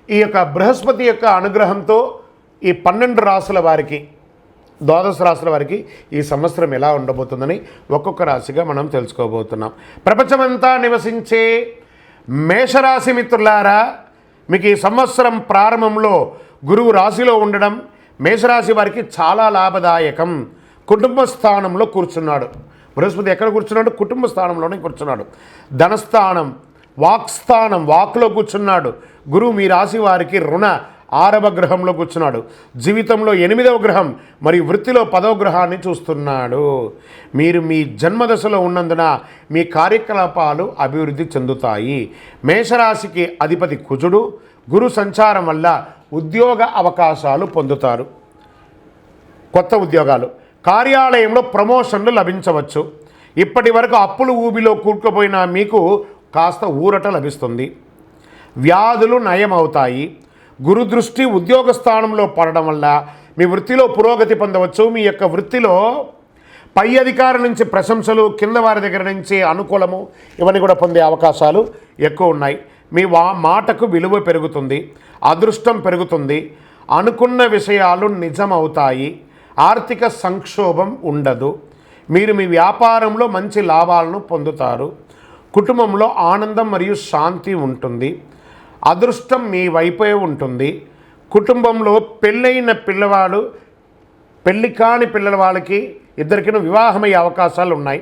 ఈ యొక్క బృహస్పతి యొక్క అనుగ్రహంతో ఈ 12 రాసుల వారికి, ద్వాదశ రాశుల వారికి ఈ సంవత్సరం ఎలా ఉండబోతుందని ఒక్కొక్క రాశిగా మనం తెలుసుకోబోతున్నాం. ప్రపంచమంతా నివసించే మేషరాశి మిత్రులారా, మీకు ఈ సంవత్సరం ప్రారంభంలో గురువు రాశిలో ఉండడం మేషరాశి వారికి చాలా లాభదాయకం. కుటుంబ స్థానంలో కూర్చున్నాడు. బృహస్పతి ఎక్కడ కూర్చున్నాడు? కుటుంబ స్థానంలోనే కూర్చున్నాడు. ధనస్థానం, వాక్స్థానం, వాక్లో కూర్చున్నాడు. గురువు మీ రాశి వారికి రుణ 6వ గ్రహంలో కూర్చున్నాడు. జీవితంలో 8వ గ్రహం మరియు వృత్తిలో 10వ గ్రహాన్ని చూస్తున్నాడు. మీరు మీ జన్మదశలో ఉన్నందున మీ కార్యకలాపాలు అభివృద్ధి చెందుతాయి. మేషరాశికి అధిపతి కుజుడు. గురు సంచారం వల్ల ఉద్యోగ అవకాశాలు పొందుతారు. కొత్త ఉద్యోగాలు, కార్యాలయంలో ప్రమోషన్లు లభించవచ్చు. ఇప్పటి వరకు అప్పులు ఊబిలో కూరుకుపోయిన మీకు కాస్త ఊరట లభిస్తుంది. వ్యాధులు నయమవుతాయి. గురు దృష్టి ఉద్యోగ స్థానంలో పడడం వల్ల మీ వృత్తిలో పురోగతి పొందవచ్చు. మీ యొక్క వృత్తిలో పై అధికారి నుంచి ప్రశంసలు, కింద వారి దగ్గర నుంచి అనుకూలము, ఇవన్నీ కూడా పొందే అవకాశాలు ఎక్కువ ఉన్నాయి. మీ మాటకు విలువ పెరుగుతుంది. అదృష్టం పెరుగుతుంది. అనుకున్న విషయాలు నిజమవుతాయి. ఆర్థిక సంక్షోభం ఉండదు. మీరు మీ వ్యాపారంలో మంచి లాభాలను పొందుతారు. కుటుంబంలో ఆనందం మరియు శాంతి ఉంటుంది. అదృష్టం మీ వైపే ఉంటుంది. కుటుంబంలో పెళ్ళైన పిల్లవాడు, పెళ్ళి కాని పిల్లల వాళ్ళకి ఇద్దరికీ వివాహమయ్యే అవకాశాలు ఉన్నాయి.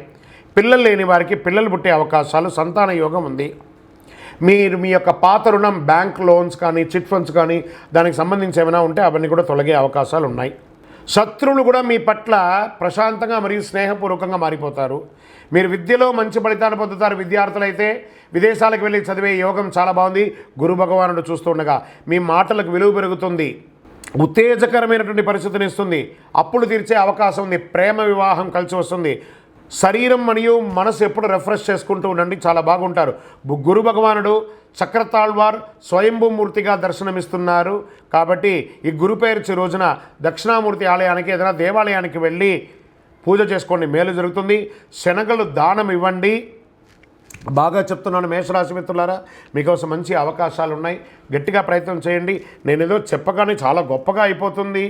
పిల్లలు లేని వారికి పిల్లలు పుట్టే అవకాశాలు, సంతాన యోగం ఉంది. మీరు మీ యొక్క పాత రుణం, బ్యాంక్ లోన్స్ కానీ, చిట్ ఫండ్స్ కానీ, దానికి సంబంధించి ఏమైనా ఉంటే అవన్నీ కూడా తొలగే అవకాశాలు ఉన్నాయి. శత్రువులు కూడా మీ పట్ల ప్రశాంతంగా మరియు స్నేహపూర్వకంగా మారిపోతారు. మీరు విద్యలో మంచి ఫలితాలు పొందుతారు. విద్యార్థులైతే విదేశాలకు వెళ్ళి చదివే యోగం చాలా బాగుంది. గురు భగవానుడు చూస్తుండగా మీ మాటలకు విలువ పెరుగుతుంది. ఉత్తేజకరమైనటువంటి పరిస్థితిని ఇస్తుంది. అప్పులు తీర్చే అవకాశం ఉంది. ప్రేమ వివాహం కలిసి వస్తుంది. శరీరం మరియు మనసు ఎప్పుడు రిఫ్రెష్ చేసుకుంటూ ఉండండి, చాలా బాగుంటారు. గురు భగవానుడు చక్రతాళ్వార్ స్వయంభూమూర్తిగా దర్శనమిస్తున్నారు. కాబట్టి ఈ గురు పేర్చి రోజున దక్షిణామూర్తి ఆలయానికి, ఏదైనా దేవాలయానికి వెళ్ళి పూజ చేసుకోండి, మేలు జరుగుతుంది. శనగలు దానం ఇవ్వండి. బాగా చెప్తున్నాను మేషరాశి మిత్రులారా, మీకోసం మంచి అవకాశాలు ఉన్నాయి. గట్టిగా ప్రయత్నం చేయండి. నేను ఏదో చెప్పగానే చాలా గొప్పగా అయిపోతుంది,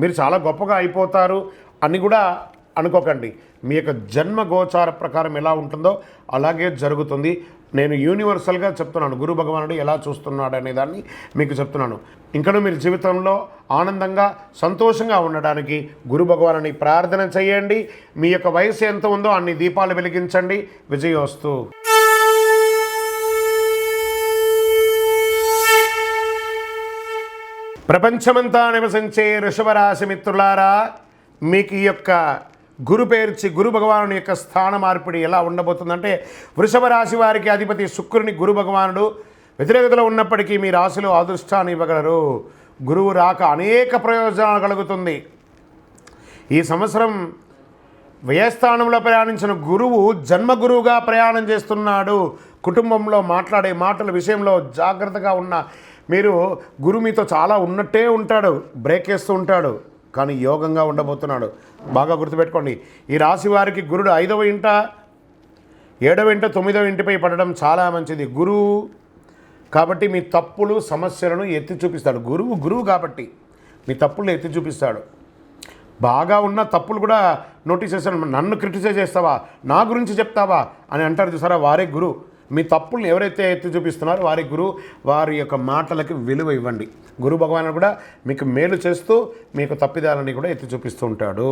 మీరు చాలా గొప్పగా అయిపోతారు అని కూడా అనుకోకండి. మీ యొక్క జన్మ గోచార ప్రకారం ఎలా ఉంటుందో అలాగే జరుగుతుంది. నేను యూనివర్సల్గా చెప్తున్నాను, గురు భగవానుడు ఎలా చూస్తున్నాడు అనే దాన్ని మీకు చెప్తున్నాను. ఇంకనూ మీరు జీవితంలో ఆనందంగా, సంతోషంగా ఉండడానికి గురు భగవానుని ప్రార్థన చేయండి. మీ యొక్క వయసు ఎంత ఉందో అన్ని దీపాలు వెలిగించండి. విజయోస్తు. ప్రపంచమంతా నివసించే వృషభ రాశి మిత్రులారా, మీకు ఈ యొక్క గురు పేర్చి గురు భగవానుని యొక్క స్థాన మార్పిడి ఎలా ఉండబోతుందంటే, వృషభ రాశి వారికి అధిపతి శుక్రుని గురు భగవానుడు వ్యతిరేకతలో ఉన్నప్పటికీ మీ రాశిలో అదృష్టాన్ని ఇవ్వగలరు. గురువు రాక అనేక ప్రయోజనాలు కలుగుతుంది. ఈ సంవత్సరం వ్యయస్థానంలో ప్రయాణించిన గురువు జన్మగురువుగా ప్రయాణం చేస్తున్నాడు. కుటుంబంలో మాట్లాడే మాటల విషయంలో జాగ్రత్తగా ఉన్న మీరు, గురువు మీతో చాలా ఉన్నట్టే ఉంటాడు, బ్రేక్ వేస్తూ ఉంటాడు, కానీ యోగంగా ఉండబోతున్నాడు. బాగా గుర్తుపెట్టుకోండి. ఈ రాశి వారికి గురుడు 5వ ఇంట, 7వ ఇంట, 9వ ఇంటిపై పడడం చాలా మంచిది. గురువు కాబట్టి మీ తప్పులు, సమస్యలను ఎత్తి చూపిస్తాడు. గురువు కాబట్టి మీ తప్పులను ఎత్తి చూపిస్తాడు. బాగా ఉన్న తప్పులు కూడా నోటీస్ చేస్తాడు. నన్ను క్రిటిసైజ్ చేస్తావా, నా గురించి చెప్తావా అని అంటారు చూసారా, వారే గురువు. మీ తప్పుల్ని ఎవరైతే ఎత్తి చూపిస్తున్నారో వారి గురువు. వారి యొక్క మాటలకి విలువ ఇవ్వండి. గురు భగవానుడు కూడా మీకు మేలు చేస్తూ మీకు తప్పిదాలని కూడా ఎత్తి చూపిస్తూ ఉంటాడు.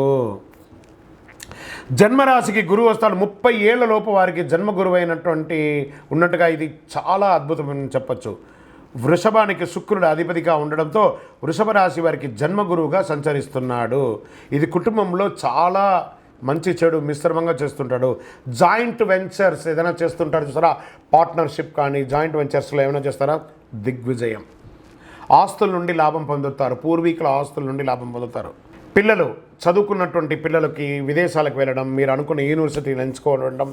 జన్మరాశికి గురువు వస్తాడు. 30 ఏళ్ల లోపు వారికి జన్మ గురువు అయినటువంటి ఉన్నట్టుగా ఇది చాలా అద్భుతమని చెప్పచ్చు. వృషభానికి శుక్రుడు అధిపతిగా ఉండడంతో వృషభ రాశి వారికి జన్మ గురువుగా సంచరిస్తున్నాడు. ఇది కుటుంబంలో చాలా మంచి చెడు మిశ్రమంగా చేస్తుంటాడు. జాయింట్ వెంచర్స్ ఏదైనా చేస్తుంటాడు చూసారా, పార్ట్నర్షిప్ కానీ జాయింట్ వెంచర్స్లో ఏమైనా చేస్తారా, దిగ్విజయం. ఆస్తుల నుండి లాభం పొందుతారు. పూర్వీకుల ఆస్తుల నుండి లాభం పొందుతారు. పిల్లలు చదువుకున్నటువంటి పిల్లలకి విదేశాలకు వెళ్ళడం, మీరు అనుకున్న యూనివర్సిటీని ఎంచుకోవడం,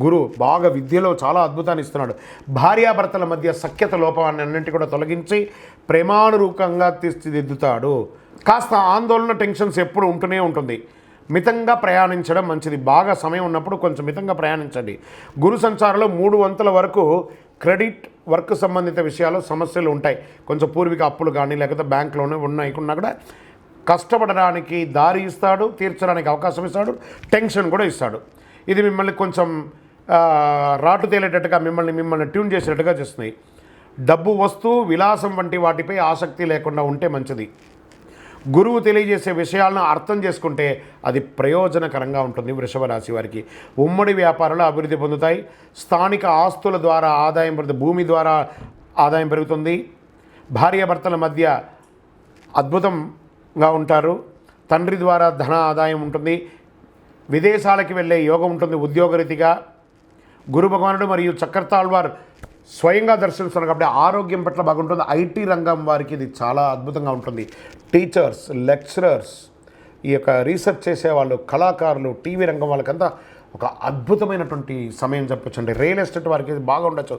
గురువు బాగా విద్యలో చాలా అద్భుతాన్ని ఇస్తున్నాడు. భార్యాభర్తల మధ్య సఖ్యత లోపాన్ని అన్నింటి కూడా తొలగించి ప్రేమానురూపంగా తీర్చిదిద్దుతాడు. కాస్త ఆందోళన, టెన్షన్స్ ఎప్పుడు ఉంటూనే ఉంటుంది. మితంగా ప్రయాణించడం మంచిది. బాగా సమయం ఉన్నప్పుడు కొంచెం మితంగా ప్రయాణించండి. గురు సంచారంలో 3 వంతుల వరకు క్రెడిట్ వర్క్ సంబంధిత విషయాల్లో సమస్యలు ఉంటాయి. కొంచెం పూర్వీక అప్పులు కానీ లేకపోతే బ్యాంకులోనే ఉన్నా కూడా కష్టపడడానికి దారి ఇస్తాడు, తీర్చడానికి అవకాశం ఇస్తాడు, టెన్షన్ కూడా ఇస్తాడు. ఇది మిమ్మల్ని కొంచెం రాటు తేలేటట్టుగా మిమ్మల్ని ట్యూన్ చేసేటట్టుగా చేస్తున్నాయి. డబ్బు, వస్తువు, విలాసం వంటి వాటిపై ఆసక్తి లేకుండా ఉంటే మంచిది. గురువు తెలియజేసే విషయాలను అర్థం చేసుకుంటే అది ప్రయోజనకరంగా ఉంటుంది. వృషభ రాశి వారికి ఉమ్మడి వ్యాపారాలు అభివృద్ధి పొందుతాయి. స్థానిక ఆస్తుల ద్వారా ఆదాయం పెరుగుతుంది. భూమి ద్వారా ఆదాయం పెరుగుతుంది. భార్యాభర్తల మధ్య అద్భుతంగా ఉంటారు. తండ్రి ద్వారా ధన ఆదాయం ఉంటుంది. విదేశాలకి వెళ్ళే యోగం ఉంటుంది. ఉద్యోగరీతిగా గురు భగవానుడు మరియు చక్రతాళ్వార్ స్వయంగా దర్శిస్తున్నారు కాబట్టి ఆరోగ్యం పట్ల బాగుంటుంది. ఐటీ రంగం వారికి ఇది చాలా అద్భుతంగా ఉంటుంది. టీచర్స్, లెక్చరర్స్, ఈ యొక్క రీసెర్చ్ చేసేవాళ్ళు, కళాకారులు, టీవీ రంగం వాళ్ళకంతా ఒక అద్భుతమైనటువంటి సమయం చెప్పొచ్చండి. రియల్ ఎస్టేట్ వారికి ఇది బాగా ఉండొచ్చు.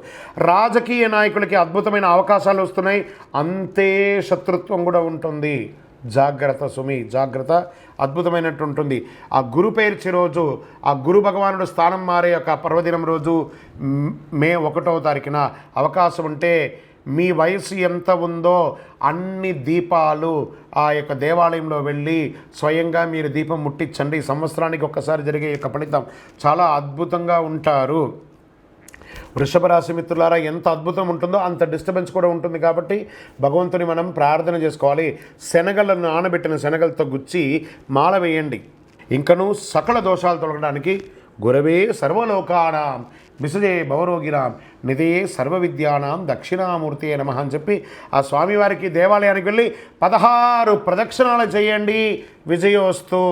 రాజకీయ నాయకులకి అద్భుతమైన అవకాశాలు వస్తున్నాయి. అంతే శత్రుత్వం కూడా ఉంటుంది. జాగ్రత్త సుమి, జాగ్రత్త. అద్భుతమైనట్టు ఉంటుంది. ఆ గురు పేర్చి రోజు, ఆ గురు భగవానుడు స్థానం మారే యొక్క పర్వదినం రోజు మే 1వ తారీఖున అవకాశం ఉంటే మీ వయసు ఎంత ఉందో అన్ని దీపాలు ఆ యొక్క దేవాలయంలో వెళ్ళి స్వయంగా మీరు దీపం ముట్టించండి. సంవత్సరానికి ఒక్కసారి జరిగే యొక్క ఫలితం చాలా అద్భుతంగా ఉంటారు. వృషభ రాశి మిత్రులారా, ఎంత అద్భుతం ఉంటుందో అంత డిస్టర్బెన్స్ కూడా ఉంటుంది. కాబట్టి భగవంతుని మనం ప్రార్థన చేసుకోవాలి. శనగలను నానబెట్టిన శనగలతో గుచ్చి మాల వేయండి. ఇంకనూ సకల దోషాలు తొలగడానికి గురవే సర్వలోకానాం విసజే భవరోగినాం నిధే సర్వ విద్యానాం దక్షిణామూర్తి నమః అని చెప్పి ఆ స్వామివారికి దేవాలయానికి వెళ్ళి 16 ప్రదక్షిణాలు చేయండి. విజయోస్తు.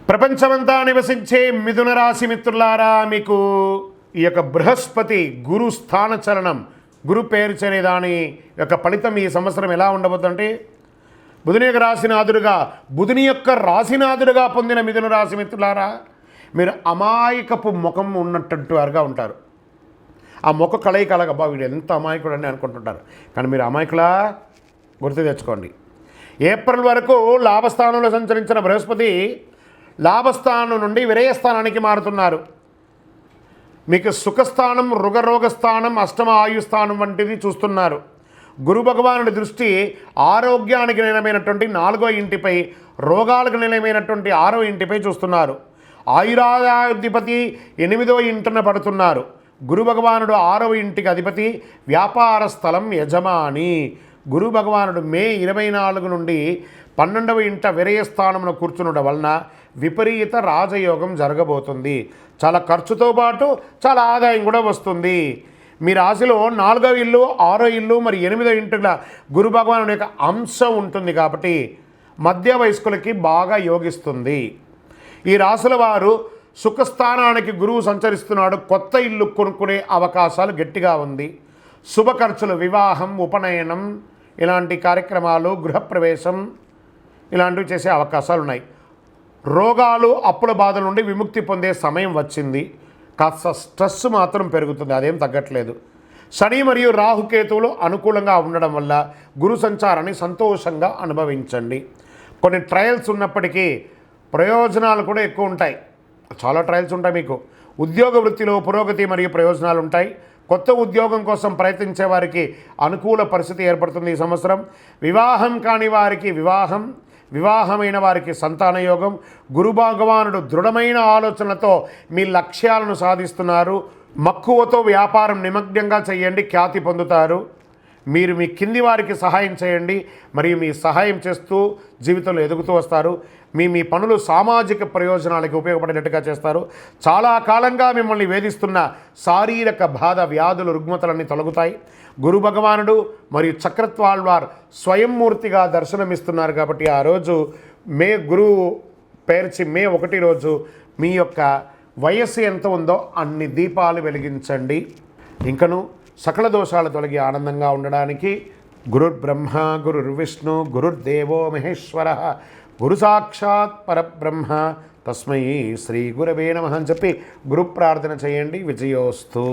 ప్రపంచమంతా నివసించే మిథున రాశి మిత్రులారా, మీకు ఈ యొక్క బృహస్పతి గురు స్థాన చలనం, గురు పేరు చనే దాని యొక్క ఫలితం ఈ సంవత్సరం ఎలా ఉండబోతుందంటే, బుధుని యొక్క రాశినాథుడుగా పొందిన మిథున రాశి మిత్రులారా, మీరు అమాయకపు ముఖం ఉన్నట్టు వారుగా ఉంటారు. ఆ ముఖ కలయికలగబ్బా వీడు ఎంత అమాయకుడు అని అనుకుంటుంటారు. కానీ మీరు అమాయకులా గుర్తు తెచ్చుకోండి. ఏప్రిల్ వరకు లాభస్థానంలో సంచరించిన బృహస్పతి లాభస్థానం నుండి విరయస్థానానికి మారుతున్నారు. మీకు సుఖస్థానం, రుగరోగస్థానం, అష్టమ ఆయుస్థానం వంటిది చూస్తున్నారు. గురు భగవానుడి దృష్టి ఆరోగ్యానికి నిలమైనటువంటి 4వ ఇంటిపై, రోగాలకు నిలమైనటువంటి 6వ ఇంటిపై చూస్తున్నారు. ఆయురాధిపతి 8వ ఇంటిన పడుతున్నారు. గురు భగవానుడు 6వ ఇంటికి అధిపతి, వ్యాపార స్థలం యజమాని. గురు భగవానుడు మే 24 నుండి 12వ ఇంట విరయస్థానంలో కూర్చునడం వలన విపరీత రాజయోగం జరగబోతుంది. చాలా ఖర్చుతో పాటు చాలా ఆదాయం కూడా వస్తుంది. మీ రాశిలో 4వ ఇల్లు, 6వ ఇల్లు మరి 8వ ఇంటిల గురు భగవానుడి యొక్క అంశం ఉంటుంది కాబట్టి మధ్య వయస్కులకి బాగా యోగిస్తుంది. ఈ రాశుల వారు సుఖస్థానానికి గురువు సంచరిస్తున్నాడు. కొత్త ఇల్లు కొనుక్కునే అవకాశాలు గట్టిగా ఉంది. శుభ ఖర్చులు, వివాహం, ఉపనయనం ఇలాంటి కార్యక్రమాలు, గృహప్రవేశం ఇలాంటివి చేసే అవకాశాలు ఉన్నాయి. రోగాలు, అప్పుల బాధల నుండి విముక్తి పొందే సమయం వచ్చింది. కాస్త స్ట్రెస్ మాత్రం పెరుగుతుంది, అదేం తగ్గట్లేదు. శని మరియు రాహుకేతువులు అనుకూలంగా ఉండడం వల్ల గురు సంచారాన్ని సంతోషంగా అనుభవించండి. కొన్ని ట్రయల్స్ ఉన్నప్పటికీ ప్రయోజనాలు కూడా ఎక్కువ ఉంటాయి. చాలా ట్రయల్స్ ఉంటాయి మీకు. ఉద్యోగ వృత్తిలో పురోగతి మరియు ప్రయోజనాలు ఉంటాయి. కొత్త ఉద్యోగం కోసం ప్రయత్నించే వారికి అనుకూల పరిస్థితి ఏర్పడుతుంది ఈ సంవత్సరం. వివాహం కాని వారికి వివాహమైన వారికి సంతాన యోగం. గురు భగవానుడు దృఢమైన ఆలోచనలతో మీ లక్ష్యాలను సాధిస్తున్నారు. మక్కువతో వ్యాపారం నిమగ్నంగా చేయండి, ఖ్యాతి పొందుతారు. మీరు మీ కింది వారికి సహాయం చేయండి మరియు మీ సహాయం చేస్తూ జీవితంలో ఎదుగుతూ వస్తారు. మీ పనులు సామాజిక ప్రయోజనాలకు ఉపయోగపడేటట్టుగా చేస్తారు. చాలా కాలంగా మిమ్మల్ని వేధిస్తున్న శారీరక బాధ, వ్యాధులు, రుగ్మతలన్నీ తొలగుతాయి. గురు భగవానుడు మరియు చక్రతాళ్వార్ స్వయంమూర్తిగా దర్శనమిస్తున్నారు కాబట్టి ఆ రోజు గురువు పేర్చి మే 1 రోజు మీ యొక్క వయస్సు ఎంత ఉందో అన్ని దీపాలు వెలిగించండి. ఇంకను సకల దోషాలు తొలగి ఆనందంగా ఉండడానికి గురుర్బ్రహ్మ గురుర్విష్ణు గురుర్దేవో మహేశ్వర గురు సాక్షాత్ పరబ్రహ్మ తస్మై శ్రీ గురవే నమః అని చెప్పి గురు ప్రార్థన చేయండి. విజయోస్తు.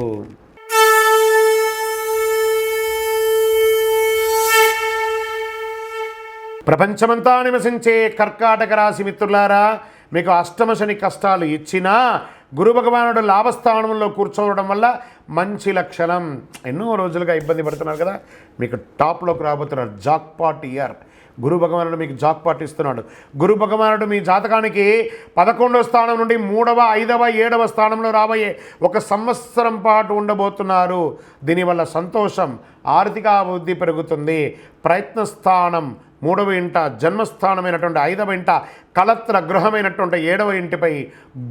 ప్రపంచమంతా నివసించే కర్కాటక రాశి మిత్రులారా, మీకు అష్టమ శని కష్టాలు ఇచ్చినా గురు భగవానుడు లాభస్థానంలో కూర్చోవడం వల్ల మంచి లక్షణం. ఎన్నో రోజులుగా ఇబ్బంది పడుతున్నారు కదా, మీకు టాప్లోకి రాబోతున్నారు. Jackpot year. గురు భగవానుడు మీకు జాక్పాట్ ఇస్తున్నాడు. గురు భగవానుడు మీ జాతకానికి 11వ స్థానం నుండి 3వ, 5వ, 7వ స్థానంలో రాబోయే 1 సంవత్సరం పాటు ఉండబోతున్నారు. దీనివల్ల సంతోషం, ఆర్థిక అభివృద్ధి పెరుగుతుంది. ప్రయత్న స్థానం 3వ ఇంట, జన్మస్థానమైనటువంటి 5వ ఇంట, కలత్ర గృహమైనటువంటి 7వ ఇంటిపై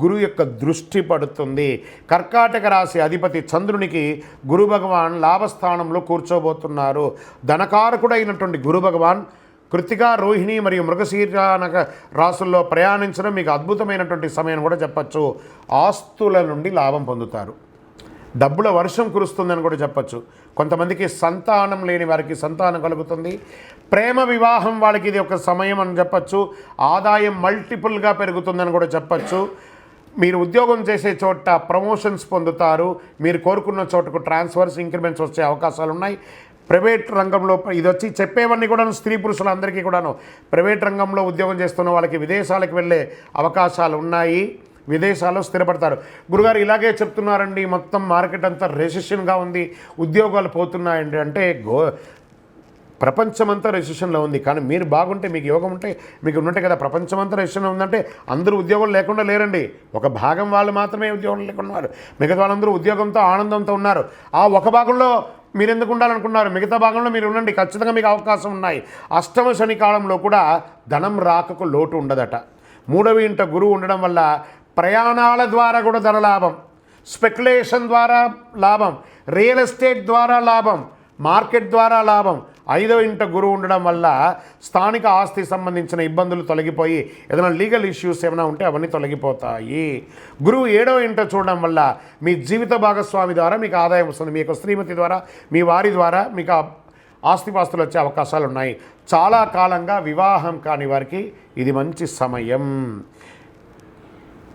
గురు యొక్క దృష్టి పడుతుంది. కర్కాటక రాశి అధిపతి చంద్రునికి గురు భగవాన్ లాభస్థానంలో కూర్చోబోతున్నారు. ధనకారకుడైనటువంటి గురు భగవాన్ కృతిక, రోహిణి మరియు మృగశీర రాసుల్లో ప్రయాణించడం మీకు అద్భుతమైనటువంటి సమయం కూడా చెప్పచ్చు. ఆస్తుల నుండి లాభం పొందుతారు. డబ్బుల వర్షం కురుస్తుందని కూడా చెప్పచ్చు. కొంతమందికి సంతానం లేని వారికి సంతానం కలుగుతుంది. ప్రేమ వివాహం వాళ్ళకి ఇది ఒక సమయం అని చెప్పచ్చు. ఆదాయం మల్టిపుల్గా పెరుగుతుందని కూడా చెప్పచ్చు. మీరు ఉద్యోగం చేసే చోట ప్రమోషన్స్ పొందుతారు. మీరు కోరుకున్న చోటకు ట్రాన్స్ఫర్స్, ఇంక్రిమెంట్స్ వచ్చే అవకాశాలు ఉన్నాయి. ప్రైవేట్ రంగంలో ఇది వచ్చి చెప్పేవన్నీ కూడాను స్త్రీ పురుషులందరికీ కూడాను ప్రైవేట్ రంగంలో ఉద్యోగం చేస్తున్న వాళ్ళకి విదేశాలకు వెళ్ళే అవకాశాలు ఉన్నాయి. విదేశాల్లో స్థిరపడతారు. గురుగారు ఇలాగే చెప్తున్నారండి, మొత్తం మార్కెట్ అంతా రెసిషన్గా ఉంది, ఉద్యోగాలు పోతున్నాయండి అంటే ప్రపంచమంతా రెసిషన్లో ఉంది. కానీ మీరు బాగుంటే, మీకు యోగం ఉంటే, మీకు ఉన్నట్టే కదా. ప్రపంచమంతా రెసిషన్లో ఉందంటే అందరూ ఉద్యోగం లేకుండా లేరండి. ఒక భాగం వాళ్ళు మాత్రమే ఉద్యోగం లేకుండా ఉన్నారు. మిగతా వాళ్ళందరూ ఉద్యోగంతో ఆనందంతో ఉన్నారు. ఆ ఒక భాగంలో మీరు ఎందుకు ఉండాలనుకున్నారు? మిగతా భాగంలో మీరు ఉండండి, ఖచ్చితంగా మీకు అవకాశం ఉన్నాయి. అష్టమ శని కాలంలో కూడా ధనం రాకకు లోటు ఉండదట. 3వ ఇంట గురువు ఉండడం వల్ల ప్రయాణాల ద్వారా కూడా ధన లాభం, స్పెక్యులేషన్ ద్వారా లాభం, రియల్ ఎస్టేట్ ద్వారా లాభం, మార్కెట్ ద్వారా లాభం. 5వ ఇంట గురువు ఉండడం వల్ల స్థానిక ఆస్తి సంబంధించిన ఇబ్బందులు తొలగిపోయి ఏదైనా లీగల్ ఇష్యూస్ ఏమైనా ఉంటే అవన్నీ తొలగిపోతాయి. గురువు 7వ ఇంట చూడడం వల్ల మీ జీవిత భాగస్వామి ద్వారా మీకు ఆదాయం వస్తుంది. మీ యొక్క శ్రీమతి ద్వారా, మీ వారి ద్వారా మీకు ఆస్తిపాస్తులు వచ్చే అవకాశాలు ఉన్నాయి. చాలా కాలంగా వివాహం కాని వారికి ఇది మంచి సమయం.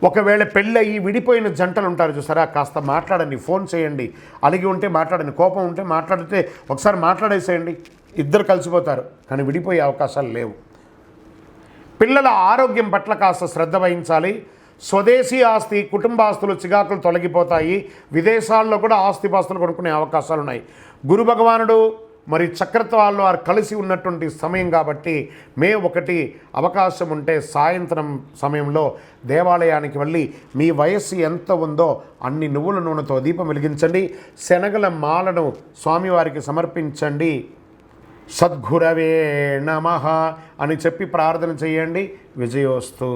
ఒకవేళ పెళ్ళయి విడిపోయిన జంటలు ఉంటారు చూసారా, కాస్త మాట్లాడండి, ఫోన్ చేయండి. అలిగి ఉంటే మాట్లాడండి, కోపం ఉంటే మాట్లాడితే ఒకసారి మాట్లాడేసేయండి, ఇద్దరు కలిసిపోతారు. కానీ విడిపోయే అవకాశాలు లేవు. పిల్లల ఆరోగ్యం పట్ల కాస్త శ్రద్ధ వహించాలి. స్వదేశీ ఆస్తి, కుటుంబ ఆస్తులు, చికాకులు తొలగిపోతాయి. విదేశాల్లో కూడా ఆస్తిపాస్తులు కొనుక్కునే అవకాశాలు ఉన్నాయి. గురు భగవానుడు మరి చక్రత్వాల్లో వారు కలిసి ఉన్నటువంటి సమయం కాబట్టి మే 1 అవకాశం ఉంటే సాయంత్రం సమయంలో దేవాలయానికి వెళ్ళి మీ వయస్సు ఎంత ఉందో అన్ని నువ్వుల నూనెతో దీపం వెలిగించండి. శనగల మాలను స్వామివారికి సమర్పించండి. సద్గురవే నమః అని చెప్పి ప్రార్థన చేయండి. విజయోస్తు.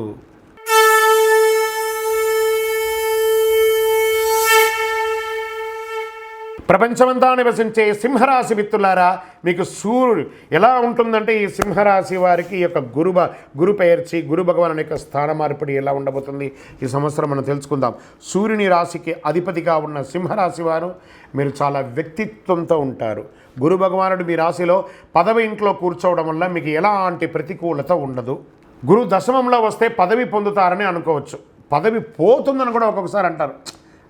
ప్రపంచమంతా నివసించే సింహరాశి మిత్రులారా, మీకు సూర్యుడు ఎలా ఉంటుందంటే ఈ సింహరాశి వారికి ఈ యొక్క గురు పెయర్చి గురు భగవాను యొక్క స్థాన మార్పిడి ఎలా ఉండబోతుంది ఈ సంవత్సరం మనం తెలుసుకుందాం. సూర్యుని రాశికి అధిపతిగా ఉన్న సింహరాశి వారు మీరు చాలా వ్యక్తిత్వంతో ఉంటారు. గురు భగవానుడు మీ రాశిలో 10వ ఇంట్లో కూర్చోవడం వల్ల మీకు ఎలాంటి ప్రతికూలత ఉండదు. గురు దశమంలో వస్తే పదవి పొందుతారని అనుకోవచ్చు. పదవి పోతుందని కూడా ఒక్కొక్కసారి అంటారు.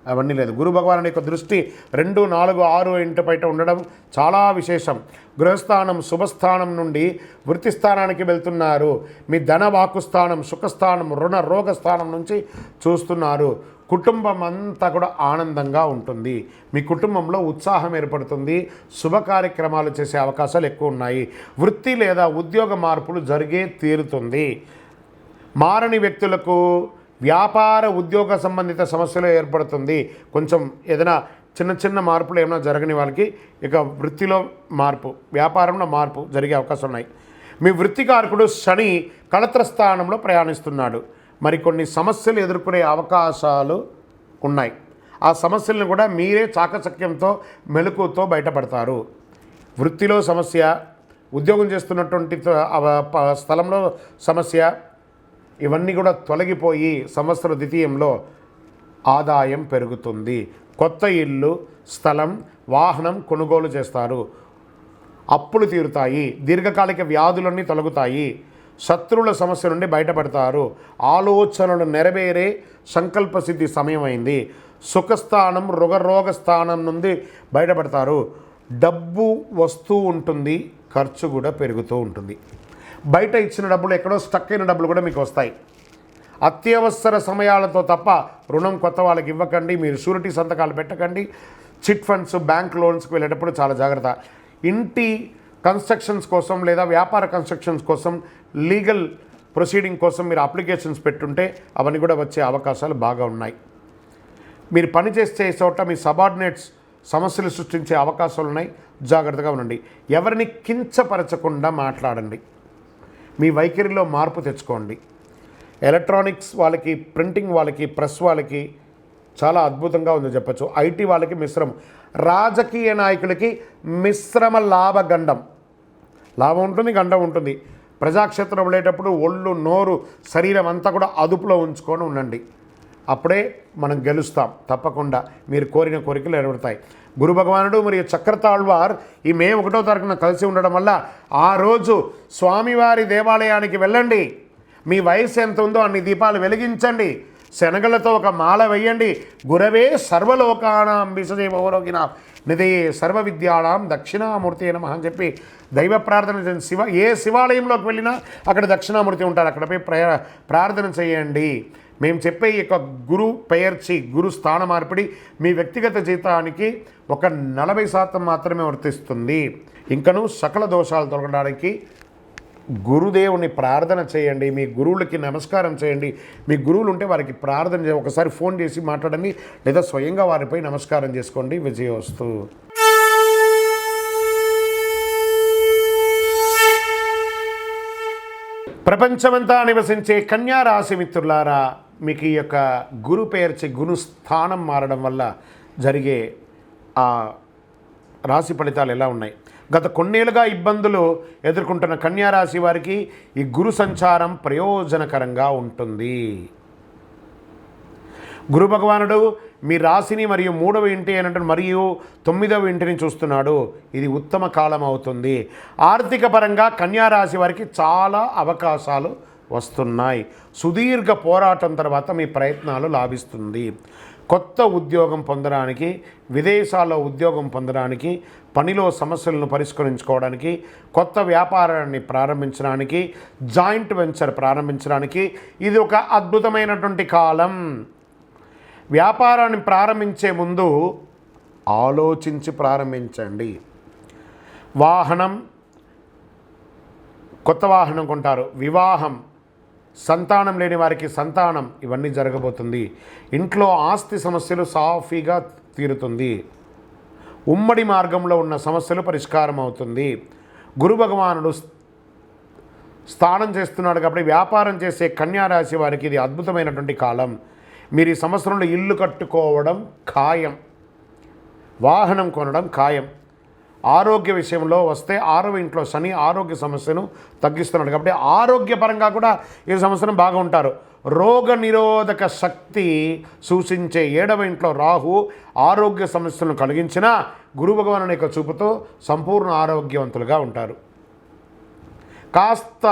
అవన్నీ లేదు. గురు భగవానుడి యొక్క దృష్టి 2, 4, 6 ఇంటి బయట ఉండడం చాలా విశేషం. గృహస్థానం, శుభస్థానం నుండి వృత్తి స్థానానికి వెళ్తున్నారు. మీ ధన వాకుస్థానం, సుఖస్థానం, రుణ రోగ స్థానం నుంచి చూస్తున్నారు. కుటుంబం అంతా కూడా ఆనందంగా ఉంటుంది. మీ కుటుంబంలో ఉత్సాహం ఏర్పడుతుంది. శుభ కార్యక్రమాలు చేసే అవకాశాలు ఎక్కువ ఉన్నాయి. వృత్తి లేదా ఉద్యోగ మార్పులు జరిగే తీరుతుంది. మారని వ్యక్తులకు వ్యాపార ఉద్యోగ సంబంధిత సమస్యలు ఏర్పడుతుంది. కొంచెం ఏదైనా చిన్న మార్పులు ఏమైనా జరగని వాళ్ళకి ఇక వృత్తిలో మార్పు, వ్యాపారంలో మార్పు జరిగే అవకాశం ఉన్నాయి. మీ వృత్తికారకుడు శని కళత్ర స్థానంలో ప్రయాణిస్తున్నాడు. మరికొన్ని సమస్యలు ఎదుర్కొనే అవకాశాలు ఉన్నాయి. ఆ సమస్యలను కూడా మీరే చాకచక్యంతో, మెలకుతో బయటపడతారు. వృత్తిలో సమస్య, ఉద్యోగం చేస్తున్నటువంటి స్థలంలో సమస్య, ఇవన్నీ కూడా తొలగిపోయి సంవత్సర ద్వితీయంలో ఆదాయం పెరుగుతుంది. కొత్త ఇల్లు, స్థలం, వాహనం కొనుగోలు చేస్తారు. అప్పులు తీరుతాయి. దీర్ఘకాలిక వ్యాధులన్నీ తొలగుతాయి. శత్రువుల సమస్య నుండి బయటపడతారు. ఆలోచనలు నెరవేరే సంకల్ప సిద్ధి సమయం అయింది. సుఖస్థానం, రుగరోగ స్థానం నుండి బయటపడతారు. డబ్బు వస్తూ ఉంటుంది, ఖర్చు కూడా పెరుగుతూ ఉంటుంది. బయట ఇచ్చిన డబ్బులు, ఎక్కడో స్టక్ అయిన డబ్బులు కూడా మీకు వస్తాయి. అత్యవసర సమయాలతో తప్ప రుణం కొత్త వాళ్ళకి ఇవ్వకండి. మీరు షూరిటీ సంతకాలు పెట్టకండి. చిట్ ఫండ్స్, బ్యాంక్ లోన్స్కి వెళ్ళేటప్పుడు చాలా జాగ్రత్త. ఇంటి కన్స్ట్రక్షన్స్ కోసం లేదా వ్యాపార కన్స్ట్రక్షన్స్ కోసం లీగల్ ప్రొసీడింగ్ కోసం మీరు అప్లికేషన్స్ పెట్టుంటే అవన్నీ కూడా వచ్చే అవకాశాలు బాగా ఉన్నాయి. మీరు పనిచేసే చోట మీ సబార్డినేట్స్ సమస్యలు సృష్టించే అవకాశాలు ఉన్నాయి. జాగ్రత్తగా ఉండండి. ఎవరిని కించపరచకుండా మాట్లాడండి. మీ వైఖరిలో మార్పు తెచ్చుకోండి. ఎలక్ట్రానిక్స్ వాళ్ళకి, ప్రింటింగ్ వాళ్ళకి, ప్రెస్ వాళ్ళకి చాలా అద్భుతంగా ఉందని చెప్పచ్చు. ఐటీ వాళ్ళకి మిశ్రమం. రాజకీయ నాయకులకి మిశ్రమ లాభగండం. లాభం ఉంటుంది, గండం ఉంటుంది. ప్రజాక్షేత్రం వెళ్ళేటప్పుడు ఒళ్ళు, నోరు, శరీరం అంతా కూడా అదుపులో ఉంచుకొని ఉండండి. అప్పుడే మనం గెలుస్తాం. తప్పకుండా మీరు కోరిన కోరికలు నెరవేరుతాయి. గురు భగవానుడు మరియు చక్రతాళ్వార్ ఈ మే 1వ తారీఖున కలిసి ఉండడం వల్ల ఆ రోజు స్వామివారి దేవాలయానికి వెళ్ళండి. మీ వయసు ఎంత ఉందో అన్ని దీపాలు వెలిగించండి. శనగలతో ఒక మాల వేయండి. గురవే సర్వలోకానాం విషజేవరోగిన నిధయే సర్వ విద్యానాం దక్షిణామూర్తి నమః అని చెప్పి దైవ ప్రార్థన చేయండి. ఏ శివాలయంలోకి వెళ్ళినా అక్కడ దక్షిణామూర్తి ఉంటారు. అక్కడపై ప్రార్థన చేయండి. మేము చెప్పే ఈ యొక్క గురు పెయర్చి, గురు స్థాన మార్పిడి మీ వ్యక్తిగత జీవితానికి ఒక 40% మాత్రమే వర్తిస్తుంది. ఇంకనూ సకల దోషాలు తొలగడానికి గురుదేవుని ప్రార్థన చేయండి. మీ గురువులకి నమస్కారం చేయండి. మీ గురువులు ఉంటే వారికి ప్రార్థన చేయండి. ఒకసారి ఫోన్ చేసి మాట్లాడండి, లేదా స్వయంగా వారిపై నమస్కారం చేసుకోండి. విజయోస్తు. ప్రపంచమంతా నివసించే కన్యా రాశి మిత్రులారా, మీకు ఈ యొక్క గురు పేర్చి గురు స్థానం మారడం వల్ల జరిగే ఆ రాశి ఫలితాలు ఎలా ఉన్నాయి? గత కొన్నేళ్ళుగా ఇబ్బందులు ఎదుర్కొంటున్న కన్యా రాశి వారికి ఈ గురు సంచారం ప్రయోజనకరంగా ఉంటుంది. గురు భగవానుడు మీ రాశిని మరియు 3వ ఇంటి అయినటువంటి మరియు 9వ ఇంటిని చూస్తున్నాడు. ఇది ఉత్తమ కాలం అవుతుంది. ఆర్థిక పరంగా కన్యా రాశి వారికి చాలా అవకాశాలు వస్తున్నాయి. సుదీర్ఘ పోరాటం తర్వాత మీ ప్రయత్నాలు లాభిస్తుంది. కొత్త ఉద్యోగం పొందడానికి, విదేశాల్లో ఉద్యోగం పొందడానికి, పనిలో సమస్యలను పరిష్కరించుకోవడానికి, కొత్త వ్యాపారాన్ని ప్రారంభించడానికి, జాయింట్ వెంచర్ ప్రారంభించడానికి ఇది ఒక అద్భుతమైనటువంటి కాలం. వ్యాపారాన్ని ప్రారంభించే ముందు ఆలోచించి ప్రారంభించండి. వాహనం, కొత్త వాహనం కొంటారు. వివాహం, సంతానం లేని వారికి సంతానం, ఇవన్నీ జరగబోతుంది. ఇంట్లో ఆస్తి సమస్యలు సాఫీగా తీరుతుంది. ఉమ్మడి మార్గంలో ఉన్న సమస్యలు పరిష్కారం అవుతుంది. గురు భగవానుడు స్థానం చేస్తున్నాడు కాబట్టి వ్యాపారం చేసే కన్యా రాశి వారికి ఇది అద్భుతమైనటువంటి కాలం. మీరు ఈ సంవత్సరంలో ఇల్లు కట్టుకోవడం ఖాయం, వాహనం కొనడం ఖాయం. ఆరోగ్య విషయంలో వస్తే 6వ ఇంట్లో శని ఆరోగ్య సమస్యను తగ్గిస్తున్నాడు కాబట్టి ఆరోగ్యపరంగా కూడా ఈ సంవత్సరం బాగా ఉంటారు. రోగ నిరోధక శక్తి సూచించే 7వ ఇంట్లో రాహు ఆరోగ్య సమస్యలను కలిగించిన గురు భగవానుని యొక్క చూపుతో సంపూర్ణ ఆరోగ్యవంతులుగా ఉంటారు. కాస్త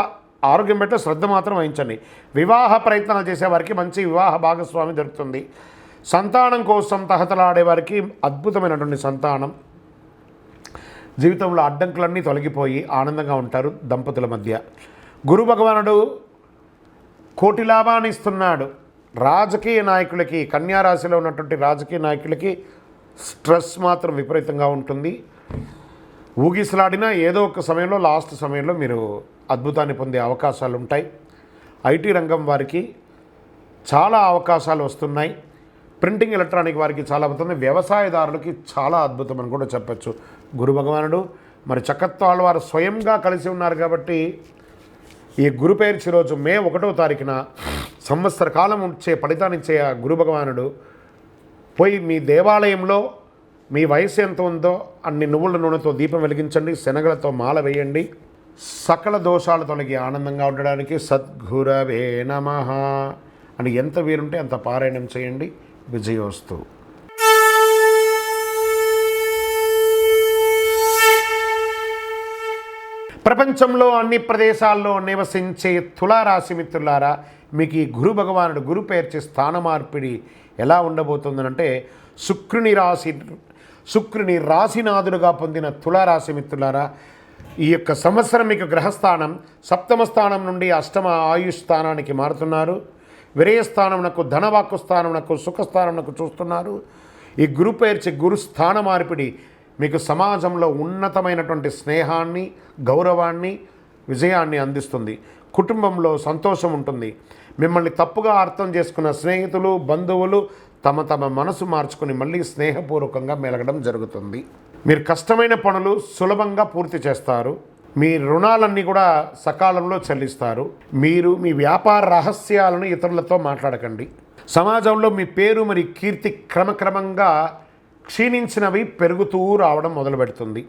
ఆరోగ్యం పెట్టే శ్రద్ధ మాత్రం వహించండి. వివాహ ప్రయత్నాలు చేసేవారికి మంచి వివాహ భాగస్వామి దొరుకుతుంది. సంతానం కోసం తహతలాడే వారికి అద్భుతమైనటువంటి సంతానం. జీవితంలో అడ్డంకులన్నీ తొలగిపోయి ఆనందంగా ఉంటారు దంపతుల మధ్య. గురు భగవానుడు కోటి లాభాన్ని ఇస్తున్నాడు. రాజకీయ నాయకులకి, కన్యా రాశిలో ఉన్నటువంటి రాజకీయ నాయకులకి స్ట్రెస్ మాత్రం విపరీతంగా ఉంటుంది. ఊగిసలాడినా ఏదో ఒక సమయంలో, లాస్ట్ సమయంలో మీరు అద్భుతాన్ని పొందే అవకాశాలు ఉంటాయి. ఐటీ రంగం వారికి చాలా అవకాశాలు వస్తున్నాయి. ప్రింటింగ్, ఎలక్ట్రానిక్ వారికి చాలా అద్భుతం. వ్యవసాయదారులకి చాలా అద్భుతం అని కూడా చెప్పచ్చు. గురు భగవానుడు మరి చక్రతాళ్వారు స్వయంగా కలిసి ఉన్నారు కాబట్టి ఈ గురు పేర్చి రోజు మే 1వ తారీఖున సంవత్సర కాలం వచ్చే ఫలితాన్నిచ్చే ఆ గురు భగవానుడు పోయి మీ దేవాలయంలో మీ వయసు ఎంత ఉందో అన్ని నువ్వుల నూనెతో దీపం వెలిగించండి. శనగలతో మాల వేయండి. సకల దోషాలు తొలగి ఆనందంగా ఉండడానికి సద్గురవే నమః అని ఎంత వీరుంటే అంత పారాయణం చేయండి. విజయోస్తు. ప్రపంచంలో అన్ని ప్రదేశాల్లో నివసించే తులారాశి మిత్రులారా, మీకు ఈ గురు భగవానుడు గురు పేర్చి స్థాన మార్పిడి ఎలా ఉండబోతుందనంటే శుక్రుని రాశినాథుడుగా పొందిన తులారాశి మిత్రులారా, ఈ యొక్క సంవత్సరం మీకు గ్రహస్థానం 7వ స్థానం నుండి 8వ ఆయుష్ స్థానానికి మారుతున్నారు. విరయస్థానమునకు, ధనవాక్కు స్థానమునకు, సుఖస్థానమునకు చూస్తున్నారు. ఈ గురు పేర్చి గురు స్థాన మార్పిడి మీకు సమాజంలో ఉన్నతమైనటువంటి స్నేహాన్ని, గౌరవాన్ని, విజయాన్ని అందిస్తుంది. కుటుంబంలో సంతోషం ఉంటుంది. మిమ్మల్ని తప్పుగా అర్థం చేసుకున్న స్నేహితులు, బంధువులు తమ మనసు మార్చుకుని మళ్ళీ స్నేహపూర్వకంగా మెలగడం జరుగుతుంది. మీరు కష్టమైన పనులు సులభంగా పూర్తి చేస్తారు. మీ రుణాలన్నీ కూడా సకాలంలో చెల్లిస్తారు. మీరు మీ వ్యాపార రహస్యాలను ఇతరులతో మాట్లాడకండి. సమాజంలో మీ పేరు మరి కీర్తి క్రమక్రమంగా క్షీణించినవి పెరుగుతూ రావడం మొదలు పెడుతుంది.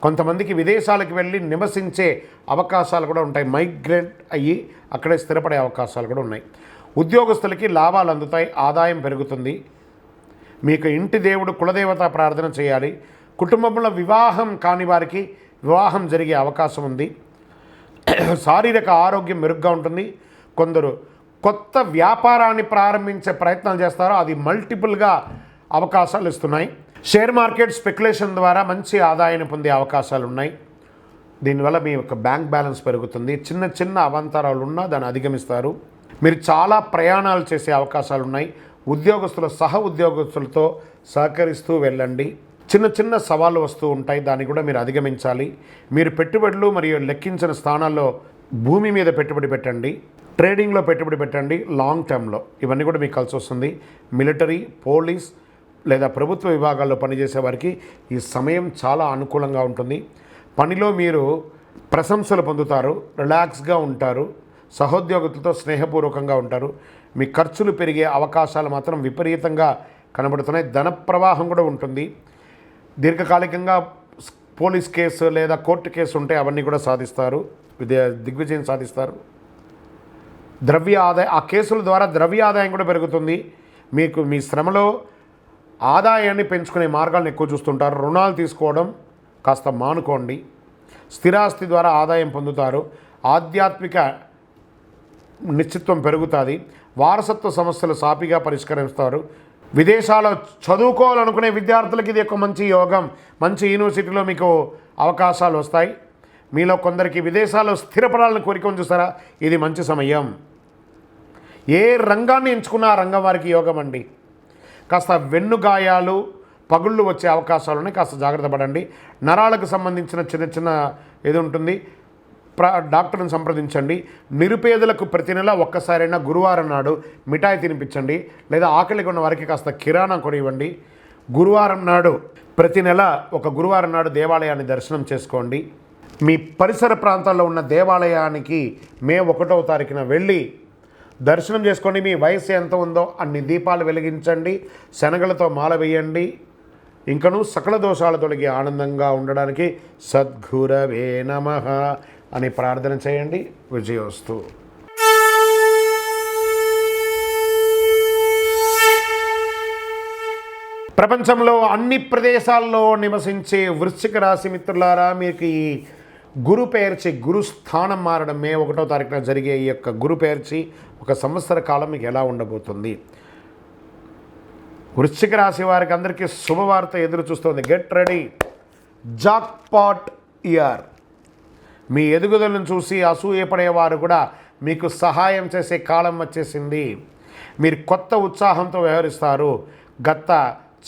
కొంతమందికి విదేశాలకు వెళ్ళి నివసించే అవకాశాలు కూడా ఉంటాయి. మైగ్రేట్ అయ్యి అక్కడే స్థిరపడే అవకాశాలు కూడా ఉన్నాయి. ఉద్యోగస్తులకి లాభాలు అందుతాయి, ఆదాయం పెరుగుతుంది. మీకు ఇంటి దేవుడు కులదేవత ప్రార్థన చేయాలి. కుటుంబంలో వివాహం కాని వారికి వివాహం జరిగే అవకాశం ఉంది. శారీరక ఆరోగ్యం మెరుగ్గా ఉంటుంది. కొందరు కొత్త వ్యాపారాన్ని ప్రారంభించే ప్రయత్నాలు చేస్తారో అది మల్టిపుల్గా అవకాశాలు ఇస్తున్నాయి. షేర్ మార్కెట్ స్పెక్యులేషన్ ద్వారా మంచి ఆదాయాన్ని పొందే అవకాశాలు ఉన్నాయి. దీనివల్ల మీ యొక్క బ్యాంక్ బ్యాలెన్స్ పెరుగుతుంది. చిన్న చిన్న అవాంతరాలు ఉన్నా దాన్ని అధిగమిస్తారు. మీరు చాలా ప్రయాణాలు చేసే అవకాశాలు ఉన్నాయి. ఉద్యోగస్తుల సహ ఉద్యోగస్తులతో సహకరిస్తూ వెళ్ళండి. చిన్న చిన్న సవాళ్ళు వస్తూ ఉంటాయి, దాన్ని కూడా మీరు అధిగమించాలి. మీరు పెట్టుబడులు మరియు లెక్కించిన స్థానాల్లో భూమి మీద పెట్టుబడి పెట్టండి, ట్రేడింగ్లో పెట్టుబడి పెట్టండి. లాంగ్ టర్మ్లో ఇవన్నీ కూడా మీకు కలిసి వస్తుంది. మిలిటరీ, పోలీస్ లేదా ప్రభుత్వ విభాగాల్లో పనిచేసే వారికి ఈ సమయం చాలా అనుకూలంగా ఉంటుంది. పనిలో మీరు ప్రశంసలు పొందుతారు, రిలాక్స్గా ఉంటారు, సహోద్యోగులతో స్నేహపూర్వకంగా ఉంటారు. మీ ఖర్చులు పెరిగే అవకాశాలు మాత్రం విపరీతంగా కనబడుతున్నాయి. ధన ప్రవాహం కూడా ఉంటుంది. దీర్ఘకాలికంగా పోలీస్ కేసు లేదా కోర్టు కేసు ఉంటే అవన్నీ కూడా సాధిస్తారు, దిగ్విజయం సాధిస్తారు. ద్రవ్య ఆదాయం, ఆ కేసుల ద్వారా ద్రవ్య ఆదాయం కూడా పెరుగుతుంది. మీకు మీ శ్రమలో ఆదాయాన్ని పెంచుకునే మార్గాలను ఎక్కువ చూస్తుంటారు. రుణాలు తీసుకోవడం కాస్త మానుకోండి. స్థిరాస్తి ద్వారా ఆదాయం పొందుతారు. ఆధ్యాత్మిక నిశ్చిత్వం పెరుగుతుంది. వారసత్వ సమస్యలు సాపిగా పరిష్కరిస్తారు. విదేశాల్లో చదువుకోవాలనుకునే విద్యార్థులకి ఇది ఒక మంచి యోగం. మంచి యూనివర్సిటీలో మీకు అవకాశాలు వస్తాయి. మీలో కొందరికి విదేశాల్లో స్థిరపడాలని కోరిక చూస్తారా, ఇది మంచి సమయం. ఏ రంగాన్ని ఎంచుకున్నా ఆ రంగం వారికి యోగం అండి. కాస్త వెన్నుగాయాలు, పగుళ్ళు వచ్చే అవకాశాలు ఉన్నాయి, కాస్త జాగ్రత్త పడండి. నరాలకు సంబంధించిన చిన్న చిన్న ఏది ఉంటుంది, డాక్టర్ని సంప్రదించండి. నిరుపేదలకు ప్రతి నెల ఒక్కసారైనా గురువారం నాడు మిఠాయి తినిపించండి, లేదా ఆకలిగా ఉన్న వారికి కాస్త కిరాణా కొనివ్వండి. గురువారం నాడు ప్రతి నెల ఒక గురువారం నాడు దేవాలయాన్ని దర్శనం చేసుకోండి. మీ పరిసర ప్రాంతాల్లో ఉన్న దేవాలయానికి మే 1వ తారీఖున వెళ్ళి దర్శనం చేసుకోండి. మీ వయసు ఎంత ఉందో అన్ని దీపాలు వెలిగించండి, శనగలతో మాల వేయండి. ఇంకను సకల దోషాలు తొలగి ఆనందంగా ఉండడానికి సద్గురవే నమః అని ప్రార్థన చేయండి. విజయోస్తు. ప్రపంచంలో అన్ని ప్రదేశాల్లో నివసించే వృశ్చిక రాశి మిత్రులారా, మీకు ఈ గురు పేర్చి గురు స్థానం మారడం మే 1వ తారీఖున జరిగే ఈ యొక్క గురు పేర్చి ఒక సంవత్సర కాలం మీకు ఎలా ఉండబోతుంది? వృశ్చిక రాశి వారికి అందరికీ శుభవార్త ఎదురు చూస్తుంది. Get ready, jackpot year. మీ ఎదుగుదలను చూసి అసూయపడేవారు కూడా మీకు సహాయం చేసే కాలం వచ్చేసింది. మీరు కొత్త ఉత్సాహంతో వ్యవహరిస్తారు. గత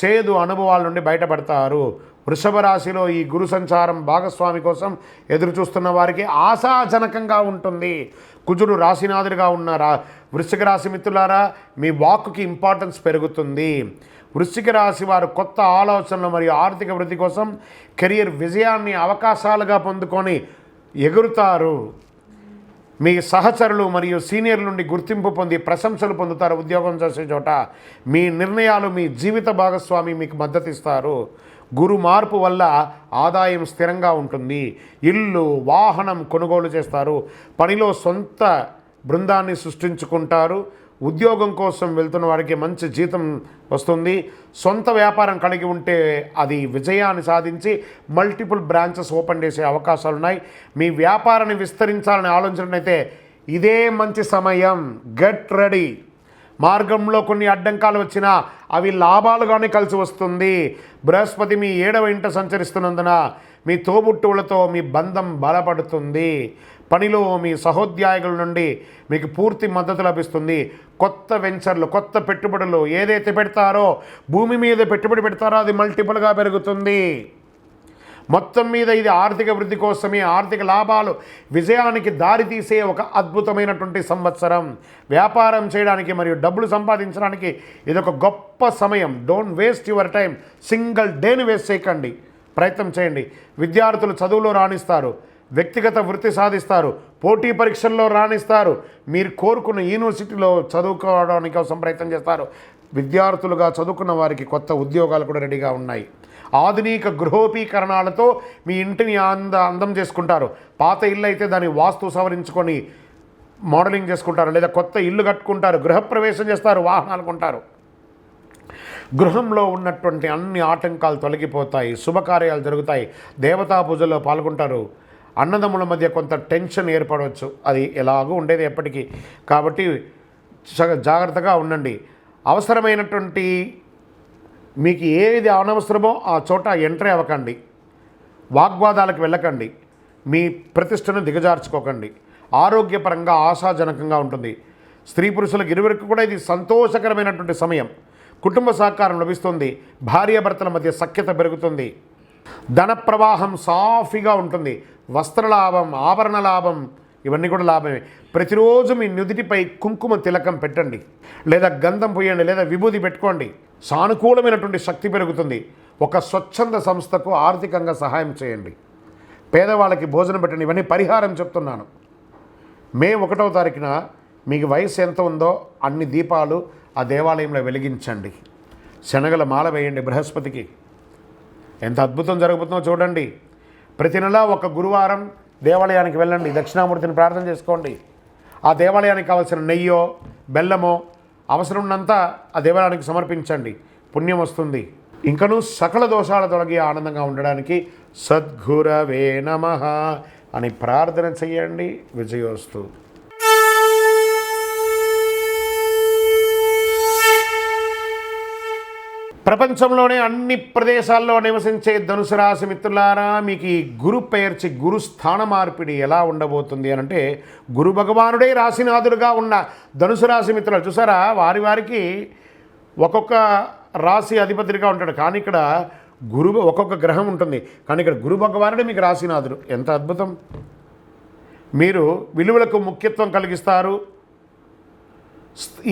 చేదు అనుభవాల నుండి బయటపడతారు. వృషభ రాశిలో ఈ గురు సంచారం భాగస్వామి కోసం ఎదురు చూస్తున్న వారికి ఆశాజనకంగా ఉంటుంది. కుజుడు రాశినాథుడిగా ఉన్న వృశ్చిక రాశి మిత్రులారా, మీ వాక్కుకి ఇంపార్టెన్స్ పెరుగుతుంది. వృశ్చిక రాశి వారు కొత్త ఆలోచనలు మరియు ఆర్థిక వృద్ధి కోసం కెరియర్ విజయాన్ని అవకాశాలుగా పొందుకొని ఎగురుతారు. మీ సహచరులు మరియు సీనియర్ల నుండి గుర్తింపు పొంది ప్రశంసలు పొందుతారు. ఉద్యోగం చేసే చోట మీ నిర్ణయాలు మీ జీవిత భాగస్వామి మీకు మద్దతు ఇస్తారు. గురు మార్పు వల్ల ఆదాయం స్థిరంగా ఉంటుంది. ఇల్లు, వాహనం కొనుగోలు చేస్తారు. పనిలో సొంత బృందాన్ని సృష్టించుకుంటారు. ఉద్యోగం కోసం వెళ్తున్న వారికి మంచి జీతం వస్తుంది. సొంత వ్యాపారం కలిగి ఉంటే అది విజయాన్ని సాధించి మల్టిపుల్ బ్రాంచెస్ ఓపెన్ చేసే అవకాశాలు ఉన్నాయి. మీ వ్యాపారాన్ని విస్తరించాలని ఆలోచనైతే ఇదే మంచి సమయం. Get ready. మార్గంలో కొన్ని అడ్డంకాలు వచ్చినా అవి లాభాలుగానే కలిసి వస్తుంది. బృహస్పతి మీ 7వ ఇంట సంచరిస్తున్నందున మీ తోబుట్టువులతో మీ బంధం బలపడుతుంది. పనిలో మీ సహోద్యోగుల నుండి మీకు పూర్తి మద్దతు లభిస్తుంది. కొత్త వెంచర్లు, కొత్త పెట్టుబడులు ఏదైతే పెడతారో, భూమి మీద పెట్టుబడి పెడతారో అది మల్టిపుల్గా పెరుగుతుంది. మొత్తం మీద ఇది ఆర్థిక వృద్ధి కోసమే, ఆర్థిక లాభాలు, విజయానికి దారితీసే ఒక అద్భుతమైనటువంటి సంవత్సరం. వ్యాపారం చేయడానికి మరియు డబ్బులు సంపాదించడానికి ఇదొక గొప్ప సమయం. Don't waste your time. Single డేని వేస్ట్ చేయకండి, ప్రయత్నం చేయండి. విద్యార్థులు చదువులో రాణిస్తారు, వ్యక్తిగత వృత్తి సాధిస్తారు, పోటీ పరీక్షల్లో రాణిస్తారు, మీరు కోరుకున్న యూనివర్సిటీలో చదువుకోవడానికి కోసం ప్రయత్నం చేస్తారు. విద్యార్థులుగా చదువుకున్న వారికి కొత్త ఉద్యోగాలు కూడా రెడీగా ఉన్నాయి. ఆధునిక గృహోపీకరణాలతో మీ ఇంటిని అందం చేసుకుంటారు. పాత ఇల్లు అయితే దాన్ని వాస్తు సవరించుకొని మోడలింగ్ చేసుకుంటారు, లేదా కొత్త ఇల్లు కట్టుకుంటారు, గృహప్రవేశం చేస్తారు, వాహనాలు కొంటారు. గృహంలో ఉన్నటువంటి అన్ని ఆటంకాలు తొలగిపోతాయి, శుభకార్యాలు జరుగుతాయి, దేవతా పూజల్లో పాల్గొంటారు. అన్నదమ్ముల మధ్య కొంత టెన్షన్ ఏర్పడవచ్చు, అది ఎలాగూ ఉండేది ఎప్పటికీ. కాబట్టి జాగ్రత్తగా ఉండండి. అవసరమైనటువంటి మీకు ఏది అనవసరమో ఆ చోట ఎంట్రీ అవ్వకండి, వాగ్వాదాలకు వెళ్ళకండి, మీ ప్రతిష్టను దిగజార్చుకోకండి. ఆరోగ్యపరంగా ఆశాజనకంగా ఉంటుంది. స్త్రీ పురుషులకు ఇరువురికి కూడా ఇది సంతోషకరమైనటువంటి సమయం. కుటుంబ సహకారం లభిస్తుంది, భార్యాభర్తల మధ్య సఖ్యత పెరుగుతుంది, ధన ప్రవాహం సాఫీగా ఉంటుంది. వస్త్ర లాభం, ఆభరణ లాభం ఇవన్నీ కూడా లాభమే. ప్రతిరోజు మీ నుదిటిపై కుంకుమ తిలకం పెట్టండి, లేదా గంధం పోయండి, లేదా విభూది పెట్టుకోండి. సానుకూలమైనటువంటి శక్తి పెరుగుతుంది. ఒక స్వచ్ఛంద సంస్థకు ఆర్థికంగా సహాయం చేయండి, పేదవాళ్ళకి భోజనం పెట్టండి. ఇవన్నీ పరిహారం చెప్తున్నాను. మే 1వ తారీఖున మీకు వయసు ఎంత ఉందో అన్ని దీపాలు ఆ దేవాలయంలో వెలిగించండి. శనగల మాల వేయండి బృహస్పతికి. ఎంత అద్భుతం జరుగుతుందో చూడండి. ప్రతి నెల ఒక గురువారం దేవాలయానికి వెళ్ళండి, దక్షిణామూర్తిని ప్రార్థన చేసుకోండి. ఆ దేవాలయానికి కావాల్సిన నెయ్యో, బెల్లమో అవసరం ఉన్నంత ఆ దేవాలయానికి సమర్పించండి, పుణ్యం వస్తుంది. ఇంకనూ సకల దోషాల తొలగి ఆనందంగా ఉండడానికి సద్గురవే నమః అని ప్రార్థన చేయండి. విజయోస్తు. ప్రపంచంలోనే అన్ని ప్రదేశాల్లో నివసించే ధనుసు రాశి మిత్రులారా, మీకు ఈ గురు పెయర్చి గురు స్థాన మార్పిడి ఎలా ఉండబోతుంది అని అంటే, గురు భగవానుడే రాశినాథుడుగా ఉన్న ధనుసు రాశి మిత్రులు చూసారా, వారికి ఒక్కొక్క రాశి అధిపతిగా ఉంటాడు. కానీ ఇక్కడ ఒక్కొక్క గ్రహం ఉంటుంది, కానీ ఇక్కడ గురు భగవానుడే మీకు రాశినాథుడు. ఎంత అద్భుతం. మీరు విలువలకు ముఖ్యత్వం కలిగిస్తారు.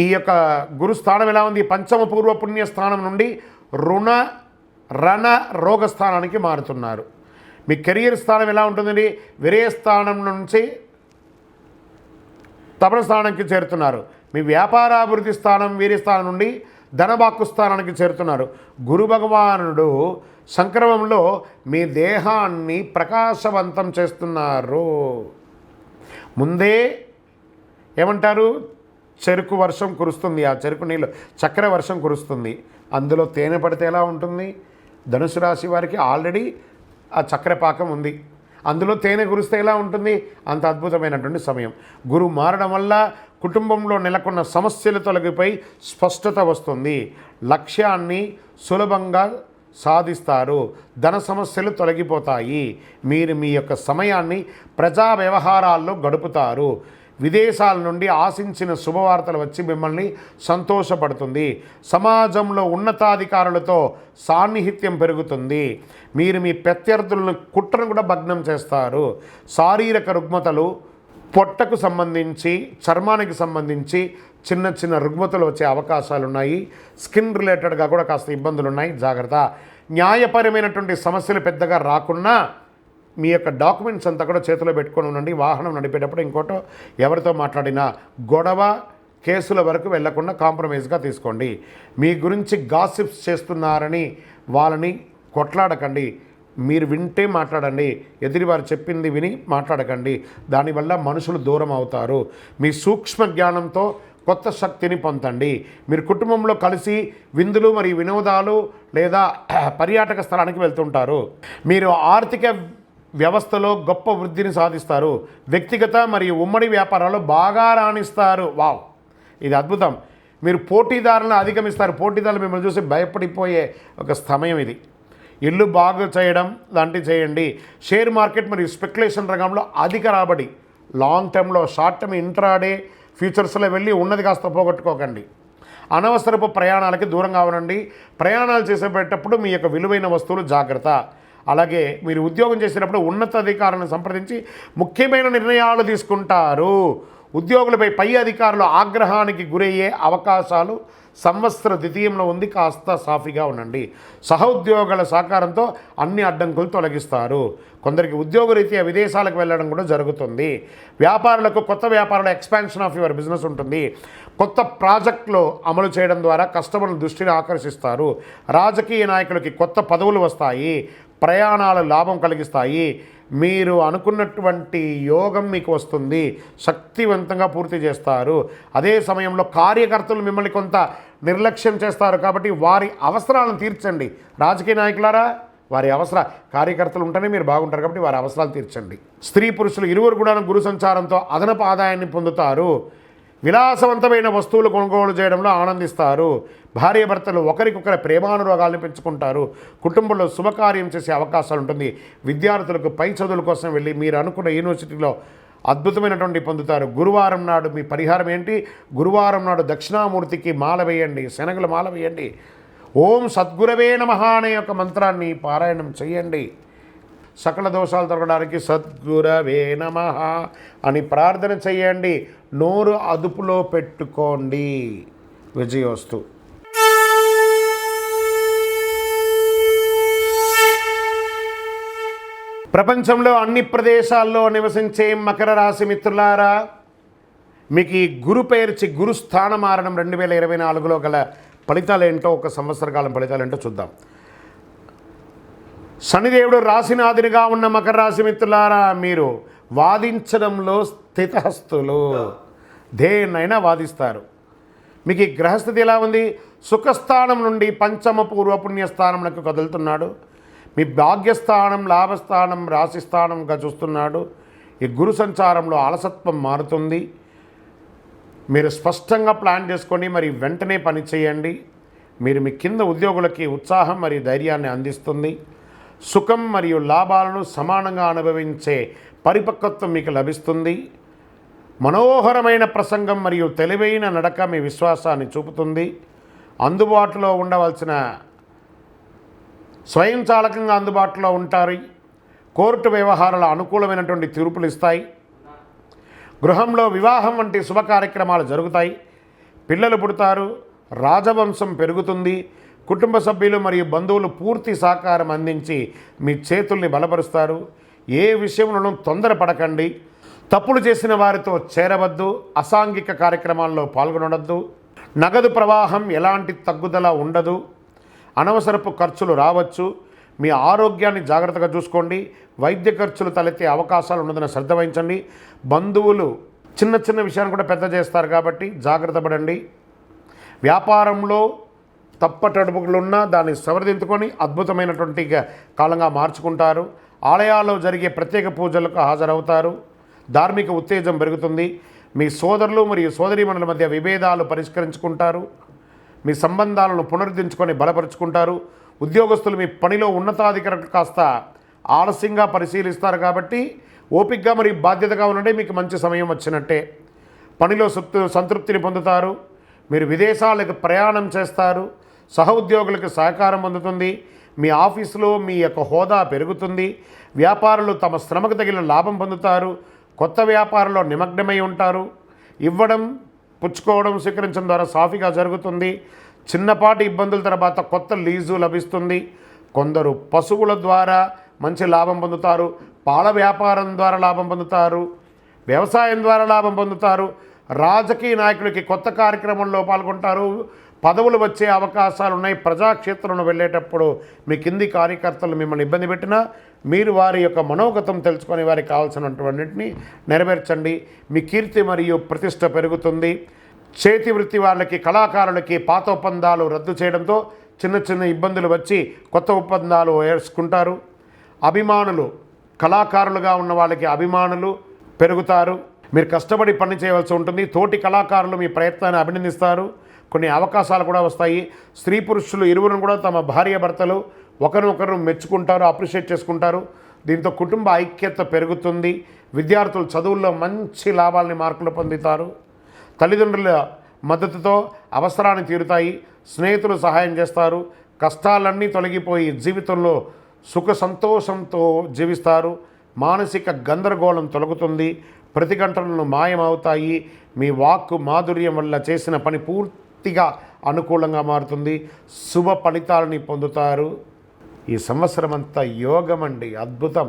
ఈ యొక్క గురుస్థానం ఎలా ఉంది? పంచమ పూర్వ పుణ్య స్థానం నుండి రణ రోగ స్థానానికి మారుతున్నారు. మీ కెరియర్ స్థానం ఎలా ఉంటుందండి? విరయ స్థానం నుంచి తపన స్థానానికి చేరుతున్నారు. మీ వ్యాపారాభివృద్ధి స్థానం వీర్యస్థానం నుండి ధనబాక్కు స్థానానికి చేరుతున్నారు. గురు భగవానుడు సంక్రమంలో మీ దేహాన్ని ప్రకాశవంతం చేస్తున్నారు. ముందే ఏమంటారు? చెరుకు వర్షం కురుస్తుంది, ఆ చెరుకు నీళ్ళు చక్కెర వర్షం కురుస్తుంది. అందులో తేనె పడితే ఎలా ఉంటుంది? ధనుసు రాశి వారికి ఆల్రెడీ ఆ చక్కెర పాకం ఉంది, అందులో తేనె కురిస్తే ఎలా ఉంటుంది? అంత అద్భుతమైనటువంటి సమయం. గురువు మారడం వల్ల కుటుంబంలో నెలకొన్న సమస్యలు తొలగిపోయి స్పష్టత వస్తుంది. లక్ష్యాన్ని సులభంగా సాధిస్తారు. ధన సమస్యలు తొలగిపోతాయి. మీరు మీ యొక్క సమయాన్ని ప్రజా వ్యవహారాల్లో గడుపుతారు. విదేశాల నుండి ఆశించిన శుభవార్తలు వచ్చి మిమ్మల్ని సంతోషపడుతుంది. సమాజంలో ఉన్నతాధికారులతో సాన్నిహిత్యం పెరుగుతుంది. మీరు మీ ప్రత్యర్థులను కుట్రను కూడా భగ్నం చేస్తారు. శారీరక రుగ్మతలు, పొట్టకు సంబంధించి, చర్మానికి సంబంధించి చిన్న చిన్న రుగ్మతలు వచ్చే అవకాశాలు ఉన్నాయి. స్కిన్ రిలేటెడ్గా కూడా కాస్త ఇబ్బందులు ఉన్నాయి, జాగ్రత్త. న్యాయపరమైనటువంటి సమస్యలు పెద్దగా రాకున్నా మీ యొక్క డాక్యుమెంట్స్ అంతా కూడా చేతిలో పెట్టుకొని ఉండండి. వాహనం నడిపేటప్పుడు ఇంకోటో ఎవరితో మాట్లాడినా గొడవ కేసుల వరకు వెళ్లకుండా కాంప్రమైజ్గా తీసుకోండి. మీ గురించి గాసిప్స్ చేస్తున్నారని వాళ్ళని కొట్లాడకండి. మీరు వింటే మాట్లాడండి, ఎదుటివారు చెప్పింది విని మాట్లాడకండి. దానివల్ల మనుషులు దూరం అవుతారు. మీ సూక్ష్మ జ్ఞానంతో కొత్త శక్తిని పొందండి. మీరు కుటుంబంలో కలిసి విందులు మరియు వినోదాలు లేదా పర్యాటక స్థలానికి వెళ్తుంటారు. మీరు ఆర్థిక వ్యవస్థలో గొప్ప వృద్ధిని సాధిస్తారు. వ్యక్తిగత మరియు ఉమ్మడి వ్యాపారాల్లో బాగా రాణిస్తారు. వావ్, ఇది అద్భుతం. మీరు పోటీదారులను అధిగమిస్తారు. పోటీదారులు మిమ్మల్ని చూసి భయపడిపోయే ఒక సమయం ఇది. ఇల్లు బాగు చేయడం లాంటివి చేయండి. షేర్ మార్కెట్ మరియు స్పెక్యులేషన్ రంగంలో అధిక రాబడి, లాంగ్ టర్మ్లో షార్ట్ టర్మ్ ఇంట్రాడే ఫ్యూచర్స్లో వెళ్ళి ఉన్నది కాస్త పోగొట్టుకోకండి. అనవసరపు ప్రయాణాలకి దూరంగా ఉండండి. ప్రయాణాలు చేసేటప్పుడు మీ యొక్క విలువైన వస్తువులు జాగ్రత్త. అలాగే మీరు ఉద్యోగం చేసేటప్పుడు ఉన్నతాధికారులను సంప్రదించి ముఖ్యమైన నిర్ణయాలు తీసుకుంటారు. ఉద్యోగులపై పై అధికారులు ఆగ్రహానికి గురయ్యే అవకాశాలు సంవత్సర ద్వితీయంలో ఉంది. కాస్త సాఫీగా ఉండండి. సహోద్యోగుల సహకారంతో అన్ని అడ్డంకులు తొలగిస్తారు. కొందరికి ఉద్యోగరీత్యా విదేశాలకు వెళ్ళడం కూడా జరుగుతుంది. వ్యాపారులకు కొత్త వ్యాపారాల ఎక్స్పాన్షన్ ఆఫ్ యువర్ బిజినెస్ ఉంటుంది. కొత్త ప్రాజెక్టులు అమలు చేయడం ద్వారా కస్టమర్ల దృష్టిని ఆకర్షిస్తారు. రాజకీయ నాయకులకి కొత్త పదవులు వస్తాయి. ప్రయాణాలు లాభం కలిగిస్తాయి. మీరు అనుకున్నటువంటి యోగం మీకు వస్తుంది. శక్తివంతంగా పూర్తి చేస్తారు. అదే సమయంలో కార్యకర్తలు మిమ్మల్ని కొంత నిర్లక్ష్యం చేస్తారు. కాబట్టి వారి అవసరాలను తీర్చండి. రాజకీయ నాయకులారా, వారి కార్యకర్తలు ఉంటేనే మీరు బాగుంటారు. కాబట్టి వారి అవసరాలు తీర్చండి. స్త్రీ పురుషులు ఇరువురు కూడా గురు సంచారంతో అదనపు ఆదాయాన్ని పొందుతారు. విలాసవంతమైన వస్తువులు కొనుగోలు చేయడంలో ఆనందిస్తారు. భార్యాభర్తలు ఒకరికొకరి ప్రేమానురాగాలను పెంచుకుంటారు. కుటుంబంలో శుభకార్యం చేసే అవకాశాలు ఉంటుంది. విద్యార్థులకు పై చదువుల కోసం వెళ్ళి మీరు అనుకున్న యూనివర్సిటీలో అద్భుతమైనటువంటి పొందుతారు. గురువారం నాడు మీ పరిహారం ఏంటి? గురువారం నాడు దక్షిణామూర్తికి మాల వేయండి, శనగల మాల వేయండి. ఓం సద్గురవే నమః అనే యొక్క మంత్రాన్ని పారాయణం చేయండి. సకల దోషాలు తొలగడానికి సద్గురవే నమః అని ప్రార్థన చేయండి. నోరు అదుపులో పెట్టుకోండి. విజయోస్తు. ప్రపంచంలో అన్ని ప్రదేశాల్లో నివసించే మకర రాశి మిత్రులారా, మీకు ఈ గురు పేర్చి గురు స్థాన మారణం 2024లో గల ఫలితాలు ఏంటో, ఒక సంవత్సర కాలం ఫలితాలు ఏంటో చూద్దాం. శనిదేవుడు రాశినాథునిగా ఉన్న మకర రాశి మిత్రులారా, మీరు వాదించడంలో స్థితహస్తులు. దేన్నైనా వాదిస్తారు. మీకు ఈ గ్రహస్థితి ఎలా ఉంది? సుఖస్థానం నుండి పంచమ పూర్వపుణ్యస్థానంకు కదులుతున్నాడు. మీ భాగ్యస్థానం, లాభస్థానం, రాశిస్థానంగా చూస్తున్నాడు. ఈ గురు సంచారంలో అలసత్వం మారుతుంది. మీరు స్పష్టంగా ప్లాన్ చేసుకొని మరి వెంటనే పని చేయండి. మీరు మీ కింద ఉద్యోగులకి ఉత్సాహం మరియు ధైర్యాన్ని అందిస్తుంది. సుఖం మరియు లాభాలను సమానంగా అనుభవించే పరిపక్వత్వం మీకు లభిస్తుంది. మనోహరమైన ప్రసంగం మరియు తెలివైన నడక మీ విశ్వాసాన్ని చూపుతుంది. అందుబాటులో ఉండవలసిన స్వయంచాలకంగా అందుబాటులో ఉంటారు. కోర్టు వ్యవహారాల అనుకూలమైనటువంటి తీర్పులు ఇస్తాయి. గృహంలో వివాహం వంటి శుభ కార్యక్రమాలు జరుగుతాయి. పిల్లలు పుడతారు. రాజవంశం పెరుగుతుంది. కుటుంబ సభ్యులు మరియు బంధువులు పూర్తి సహకారం అందించి మీ చేతుల్ని బలపరుస్తారు. ఏ విషయంలోనూ తొందరపడకండి. తప్పులు చేసిన వారితో చేరవద్దు. అసాంఘిక కార్యక్రమాల్లో పాల్గొనవద్దు. నగదు ప్రవాహం ఎలాంటి తగ్గుదల ఉండదు. అనవసరపు ఖర్చులు రావచ్చు. మీ ఆరోగ్యాన్ని జాగ్రత్తగా చూసుకోండి. వైద్య ఖర్చులు తలెత్తే అవకాశాలు ఉన్నదని శ్రద్ధ వహించండి. బంధువులు చిన్న చిన్న విషయాన్ని కూడా పెద్ద చేస్తారు కాబట్టి జాగ్రత్త పడండి. వ్యాపారంలో తప్పటడుపులున్నా దాన్ని సవరించుకొని అద్భుతమైనటువంటి కాలంగా మార్చుకుంటారు. ఆలయాల్లో జరిగే ప్రత్యేక పూజలకు హాజరవుతారు. ధార్మిక ఉత్తేజం పెరుగుతుంది. మీ సోదరులు మరియు సోదరీమణుల మధ్య విభేదాలు పరిష్కరించుకుంటారు. మీ సంబంధాలను పునరుద్ధరించుకొని బలపరుచుకుంటారు. ఉద్యోగస్తులు మీ పనిలో ఉన్నతాధికారులు కాస్త ఆలస్యంగా పరిశీలిస్తారు కాబట్టి ఓపికగా మరియు బాధ్యతగా ఉండండి. మీకు మంచి సమయం వచ్చినట్టే. పనిలో సంతృప్తిని పొందుతారు. మీరు విదేశాలకు ప్రయాణం చేస్తారు. సహోద్యోగులకు సహకారం పొందుతుంది. మీ ఆఫీసులో మీ యొక్క హోదా పెరుగుతుంది. వ్యాపారులు తమ శ్రమకు తగిన లాభం పొందుతారు. కొత్త వ్యాపారంలో నిమగ్నమై ఉంటారు. ఇవ్వడం, పుచ్చుకోవడం, స్వీకరించడం ద్వారా సాఫీగా జరుగుతుంది. చిన్నపాటి ఇబ్బందుల తర్వాత కొత్త లీజు లభిస్తుంది. కొందరు పశువుల ద్వారా మంచి లాభం పొందుతారు. పాల వ్యాపారం ద్వారా లాభం పొందుతారు. వ్యవసాయం ద్వారా లాభం పొందుతారు. రాజకీయ నాయకులకి కొత్త కార్యక్రమంలో పాల్గొంటారు. పదవులు వచ్చే అవకాశాలు ఉన్నాయి. ప్రజాక్షేత్రంలో వెళ్ళేటప్పుడు మీ కింది కార్యకర్తలు మిమ్మల్ని ఇబ్బంది పెట్టినా మీరు వారి యొక్క మనోగతం తెలుసుకొని వారికి కావాల్సినటువంటిని నెరవేర్చండి. మీ కీర్తి మరియు ప్రతిష్ట పెరుగుతుంది. చేతి వృత్తి వాళ్ళకి, కళాకారులకి పాత ఒప్పందాలు రద్దు చేయడంతో చిన్న చిన్న ఇబ్బందులు వచ్చి కొత్త ఒప్పందాలు వేసుకుంటారు. అభిమానులు, కళాకారులుగా ఉన్న వాళ్ళకి అభిమానులు పెరుగుతారు. మీరు కష్టపడి పని చేయవలసి ఉంటుంది. తోటి కళాకారులు మీ ప్రయత్నాన్ని అభినందిస్తారు. కొన్ని అవకాశాలు కూడా వస్తాయి. స్త్రీ పురుషులు ఇరువురు కూడా తమ భార్యాభర్తలు ఒకరినొకరు మెచ్చుకుంటారు, అప్రిషియేట్ చేసుకుంటారు. దీంతో కుటుంబ ఐక్యత పెరుగుతుంది. విద్యార్థులు చదువుల్లో మంచి లాభాలని మార్కులు పొందుతారు. తల్లిదండ్రుల మద్దతుతో అవసరాన్ని తీరుతాయి. స్నేహితులు సహాయం చేస్తారు. కష్టాలన్నీ తొలగిపోయి జీవితంలో సుఖ సంతోషంతో జీవిస్తారు. మానసిక గందరగోళం తొలగుతుంది. ప్రతిఘటనలు మాయమవుతాయి. మీ వాక్కు మాధుర్యం వల్ల చేసిన పని పూర్తిగా అనుకూలంగా మారుతుంది. శుభ ఫలితాలని పొందుతారు. ఈ సంవత్సరం అంతా యోగం అండి, అద్భుతం.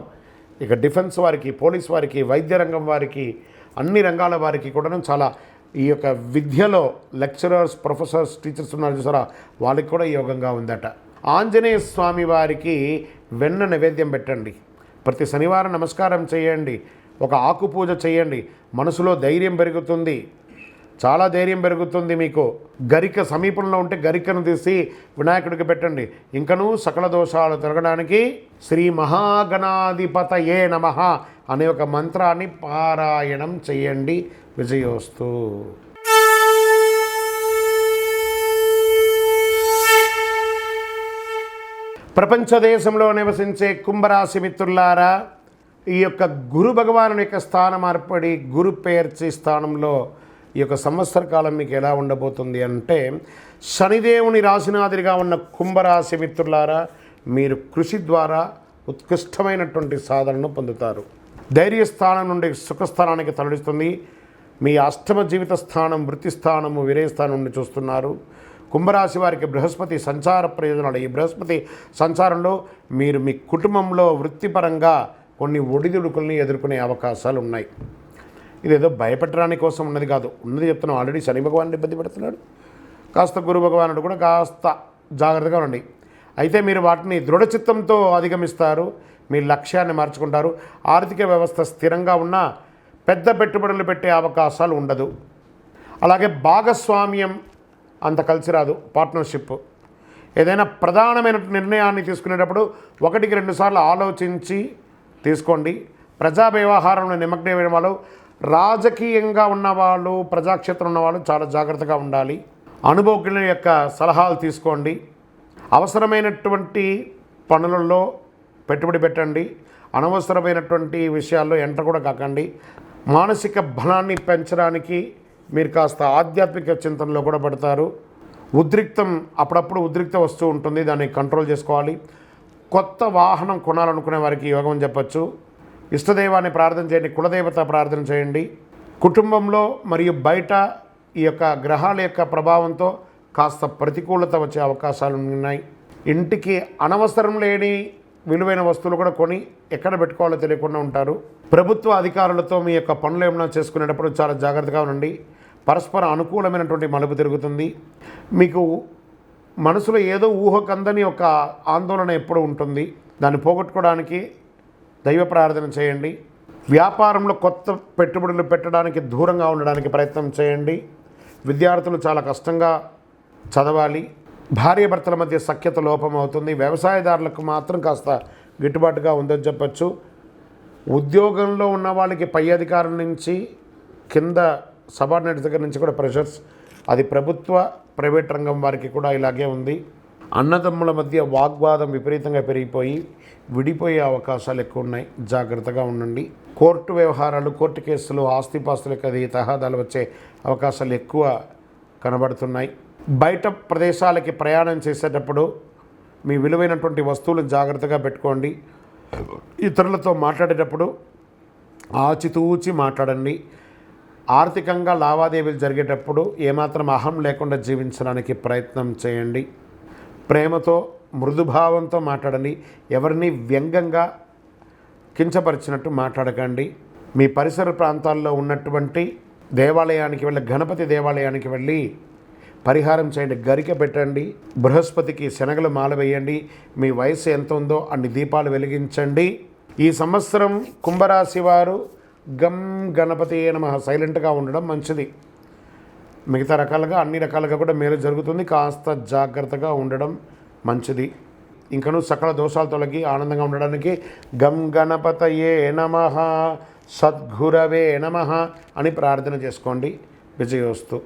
ఇక డిఫెన్స్ వారికి, పోలీస్ వారికి, వైద్య రంగం వారికి, అన్ని రంగాల వారికి కూడా చాలా ఈ యొక్క విద్యలో లెక్చరర్స్, ప్రొఫెసర్స్, టీచర్స్ ఉన్నారు చూసారా, వాళ్ళకి కూడా యోగంగా ఉందట. ఆంజనేయ స్వామి వారికి వెన్న నైవేద్యం పెట్టండి. ప్రతి శనివారం నమస్కారం చేయండి. ఒక ఆకు పూజ చేయండి. మనసులో ధైర్యం పెరుగుతుంది, చాలా ధైర్యం పెరుగుతుంది. మీకు గరిక సమీపంలో ఉంటే గరికను తీసి వినాయకుడికి పెట్టండి. ఇంకనూ సకల దోషాలు తొలగడానికి శ్రీ మహాగణాధిపతయే నమః అనే ఒక మంత్రాన్ని పారాయణం చేయండి. విజయోస్తు. ప్రపంచ దేశంలో నివసించే కుంభరాశి మిత్రులారా, ఈ యొక్క గురు భగవాను యొక్క స్థానం మార్పడి గురు పేర్చి స్థానంలో ఈ యొక్క సంవత్సర కాలం మీకు ఎలా ఉండబోతుంది అంటే, శనిదేవుని రాశినాథిగా ఉన్న కుంభరాశి మిత్రులారా, మీరు కృషి ద్వారా ఉత్కృష్టమైనటువంటి సాధనను పొందుతారు. ధైర్యస్థానం నుండి సుఖస్థానానికి తరలిస్తుంది. మీ అష్టమ జీవిత స్థానం, వృత్తి స్థానము, విరయస్థానం నుండి చూస్తున్నారు. కుంభరాశి వారికి బృహస్పతి సంచార ప్రయోజనాలు. ఈ బృహస్పతి సంచారంలో మీరు మీ కుటుంబంలో వృత్తిపరంగా కొన్ని ఒడిదుడుకుల్ని ఎదుర్కొనే అవకాశాలు ఉన్నాయి. ఇదేదో భయపెట్టడానికి కోసం ఉన్నది కాదు, ఉన్నది చెప్తున్నాం. ఆల్రెడీ శని భగవానుడు ఇబ్బంది పెడుతున్నాడు, కాస్త గురు భగవానుడు కూడా కాస్త జాగ్రత్తగా ఉండండి. అయితే మీరు వాటిని దృఢచిత్తంతో అధిగమిస్తారు. మీ లక్ష్యాన్ని మార్చుకుంటారు. ఆర్థిక వ్యవస్థ స్థిరంగా ఉన్నా పెద్ద పెట్టుబడులు పెట్టే అవకాశాలు ఉండదు. అలాగే భాగస్వామ్యం అంత కలిసి రాదు. పార్ట్నర్షిప్ ఏదైనా ప్రధానమైన నిర్ణయాన్ని తీసుకునేటప్పుడు 1-2 సార్లు ఆలోచించి తీసుకోండి. ప్రజా వ్యవహారంలో నిమగ్నమైన వాళ్ళు, రాజకీయంగా ఉన్నవాళ్ళు, ప్రజాక్షేత్రం ఉన్నవాళ్ళు చాలా జాగ్రత్తగా ఉండాలి. అనుభవజ్ఞుల యొక్క సలహాలు తీసుకోండి. అవసరమైనటువంటి పనులలో పెట్టుబడి పెట్టండి. అనవసరమైనటువంటి విషయాల్లో ఎంటర్ కూడా కాకండి. మానసిక బలాన్ని పెంచడానికి మీరు కాస్త ఆధ్యాత్మిక చింతనలో కూడా పడతారు. అప్పుడప్పుడు ఉద్రిక్త వస్తూ ఉంటుంది, దాన్ని కంట్రోల్ చేసుకోవాలి. కొత్త వాహనం కొనాలనుకునే వారికి యోగం చెప్పచ్చు. ఇష్టదైవాన్ని ప్రార్థన చేయండి, కులదేవత ప్రార్థన చేయండి. కుటుంబంలో మరియు బయట ఈ యొక్క గ్రహాల యొక్క ప్రభావంతో కాస్త ప్రతికూలత వచ్చే అవకాశాలు ఉన్నాయి. ఇంటికి అనవసరం లేని విలువైన వస్తువులు కూడా కొని ఎక్కడ పెట్టుకోవాలో తెలియకుండా ఉంటారు. ప్రభుత్వ అధికారులతో మీ యొక్క పనులు ఏమైనా చేసుకునేటప్పుడు చాలా జాగ్రత్తగా ఉండండి. పరస్పర అనుకూలమైనటువంటి మలుపు తిరుగుతుంది. మీకు మనసులో ఏదో ఊహకందని ఒక ఆందోళన ఎప్పుడు ఉంటుంది. దాన్ని పోగొట్టుకోవడానికి దైవ ప్రార్థన చేయండి. వ్యాపారంలో కొత్త పెట్టుబడులు పెట్టడానికి దూరంగా ఉండడానికి ప్రయత్నం చేయండి. విద్యార్థులు చాలా కష్టంగా చదవాలి. భార్యాభర్తల మధ్య సఖ్యత లోపం అవుతుంది. వ్యవసాయదారులకు మాత్రం కాస్త గిట్టుబాటుగా ఉందని చెప్పచ్చు. ఉద్యోగంలో ఉన్న వాళ్ళకి పై అధికారుల నుంచి కింద సబార్డినేట్స్ దగ్గర నుంచి కూడా ప్రెషర్స్, అది ప్రభుత్వ ప్రైవేట్ రంగం వారికి కూడా ఇలాగే ఉంది. అన్నదమ్ముల మధ్య వాగ్వాదం విపరీతంగా పెరిగిపోయి విడిపోయే అవకాశాలు ఎక్కువ ఉన్నాయి. జాగ్రత్తగా ఉండండి. కోర్టు వ్యవహారాలు, కోర్టు కేసులు, ఆస్తిపాస్తులకు అది తగాదాలు వచ్చే అవకాశాలు ఎక్కువ కనబడుతున్నాయి. బయట ప్రదేశాలకి ప్రయాణం చేసేటప్పుడు మీ విలువైనటువంటి వస్తువులను జాగ్రత్తగా పెట్టుకోండి. ఇతరులతో మాట్లాడేటప్పుడు ఆచితూచి మాట్లాడండి. ఆర్థికంగా లావాదేవీలు జరిగేటప్పుడు ఏమాత్రం అహం లేకుండా జీవించడానికి ప్రయత్నం చేయండి. ప్రేమతో, మృదుభావంతో మాట్లాడండి. ఎవరిని వ్యంగ్యంగా కించపరిచినట్టు మాట్లాడకండి. మీ పరిసర ప్రాంతాల్లో ఉన్నటువంటి దేవాలయానికి వెళ్ళి, గణపతి దేవాలయానికి వెళ్ళి పరిహారం చేయండి. గరిక పెట్టండి. బృహస్పతికి శనగలు మాల వేయండి. మీ వయసు ఎంత ఉందో అన్ని దీపాలు వెలిగించండి. ఈ సంవత్సరం కుంభరాశి వారు గం గణపతి నమః సైలెంట్గా ఉండడం మంచిది. మిగతా రకాలుగా అన్ని రకాలుగా కూడా మేలు జరుగుతుంది. కాస్త జాగ్రత్తగా ఉండడం మంచిది. ఇంకనూ సకల దోషాలు తొలగి ఆనందంగా ఉండడానికి గం గణపతయే నమః, సద్గురవే నమః అని ప్రార్థన చేసుకోండి. విజయోస్తు.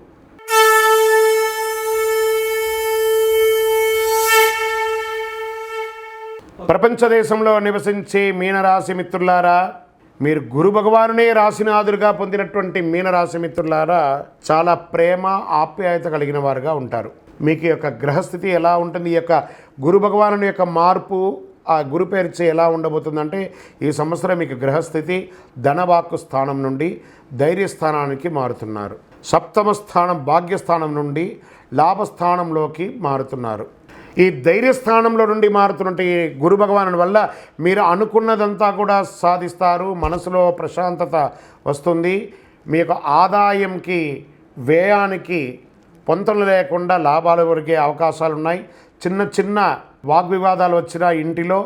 ప్రపంచ దేశంలో నివసించే మీనరాశి మిత్రులారా, మీరు గురు భగవానునే రాశినాథుడిగా పొందినటువంటి మీనరాశి మిత్రులారా చాలా ప్రేమ ఆప్యాయత కలిగిన వారుగా ఉంటారు. మీకు ఈ యొక్క గ్రహస్థితి ఎలా ఉంటుంది, ఈ యొక్క గురు భగవానుని యొక్క మార్పు ఆ గురు పేర్చి ఎలా ఉండబోతుందంటే ఈ సంవత్సరం మీకు గ్రహస్థితి ధనవాక్కు స్థానం నుండి ధైర్యస్థానానికి మారుతున్నారు. సప్తమ స్థానం భాగ్యస్థానం నుండి లాభస్థానంలోకి మారుతున్నారు. ఈ ధైర్యస్థానంలో నుండి మారుతున్నట్టు ఈ గురు భగవాను వల్ల మీరు అనుకున్నదంతా కూడా సాధిస్తారు. మనసులో ప్రశాంతత వస్తుంది. మీ యొక్క ఆదాయంకి వ్యయానికి పొంతలు లేకుండా లాభాలు ఒరిగే అవకాశాలు ఉన్నాయి. చిన్న చిన్న వాగ్వివాదాలు వచ్చినా ఇంటిలో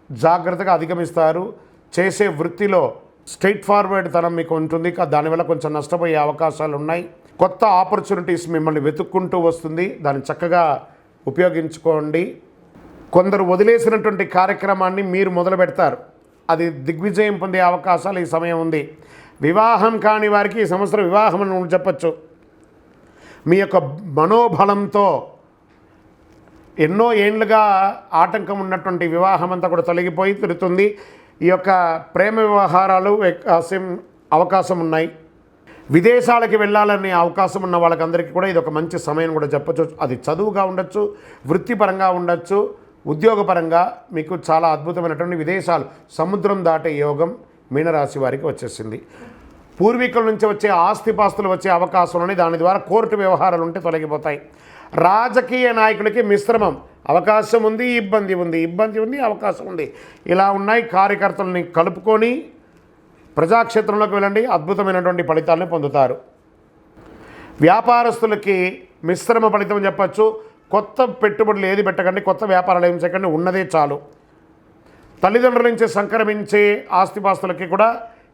జాగ్రత్తగా అధిగమిస్తారు. చేసే వృత్తిలో స్ట్రైట్ ఫార్వర్డ్ తనం మీకు ఉంటుంది. దానివల్ల కొంచెం నష్టపోయే అవకాశాలు ఉన్నాయి. కొత్త ఆపర్చునిటీస్ మిమ్మల్ని వెతుక్కుంటూ వస్తుంది. దాన్ని చక్కగా ఉపయోగించుకోండి. కొందరు వదిలేసినటువంటి కార్యక్రమాన్ని మీరు మొదలు పెడతారు. అది దిగ్విజయం పొందే అవకాశాలు ఈ సమయం ఉంది. వివాహం కాని వారికి ఈ సంవత్సరం వివాహం అని చెప్పచ్చు. మీ యొక్క మనోబలంతో ఎన్నో ఏండ్లుగా ఆటంకం ఉన్నటువంటి వివాహం అంతా కూడా తొలగిపోయి తిరుగుతుంది. ఈ యొక్క ప్రేమ వ్యవహారాలు అవకాశం ఉన్నాయి. విదేశాలకి వెళ్ళాలనే అవకాశం ఉన్న వాళ్ళకందరికీ కూడా ఇది ఒక మంచి సమయం కూడా చెప్పచ్చు. అది చదువుగా ఉండొచ్చు, వృత్తిపరంగా ఉండొచ్చు, ఉద్యోగపరంగా మీకు చాలా అద్భుతమైనటువంటి విదేశాలు సముద్రం దాటే యోగం మీనరాశి వారికి వచ్చేసింది. పూర్వీకుల నుంచి వచ్చే ఆస్తిపాస్తులు వచ్చే అవకాశం ఉన్నాయి. దాని ద్వారా కోర్టు వ్యవహారాలు ఉంటే తొలగిపోతాయి. రాజకీయ నాయకులకి మిశ్రమం అవకాశం ఉంది, ఇబ్బంది ఉంది, అవకాశం ఉంది. ఇలా ఉన్నాయి. కార్యకర్తలని కలుపుకొని ప్రజాక్షేత్రంలోకి వెళ్ళండి. అద్భుతమైనటువంటి ఫలితాలను పొందుతారు. వ్యాపారస్తులకి మిశ్రమ ఫలితం చెప్పచ్చు. కొత్త పెట్టుబడులు ఏది పెట్టకండి, కొత్త వ్యాపారాలు ఏం చేయకండి, ఉన్నదే చాలు. తల్లిదండ్రుల నుంచి సంక్రమించే ఆస్తిపాస్తులకి కూడా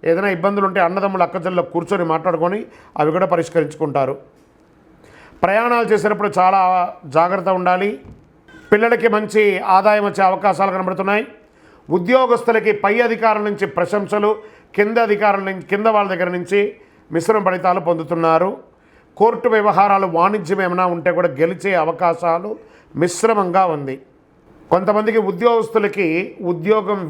ఏదైనా ఇబ్బందులు ఉంటే అన్నదమ్ములు అక్కజల్లో కూర్చొని మాట్లాడుకొని అవి కూడా పరిష్కరించుకుంటారు. ప్రయాణాలు చేసేటప్పుడు చాలా జాగ్రత్త ఉండాలి. పిల్లలకి మంచి ఆదాయం వచ్చే అవకాశాలు కనబడుతున్నాయి. ఉద్యోగస్తులకి పై అధికారుల నుంచి ప్రశంసలు, కింద వాళ్ళ దగ్గర నుంచి మిశ్రమ ఫలితాలు పొందుతున్నారు. కోర్టు వ్యవహారాలు వాణిజ్యం ఏమైనా ఉంటే కూడా గెలిచే అవకాశాలు మిశ్రమంగా ఉంది. కొంతమందికి ఉద్యోగస్తులకి ఉద్యోగం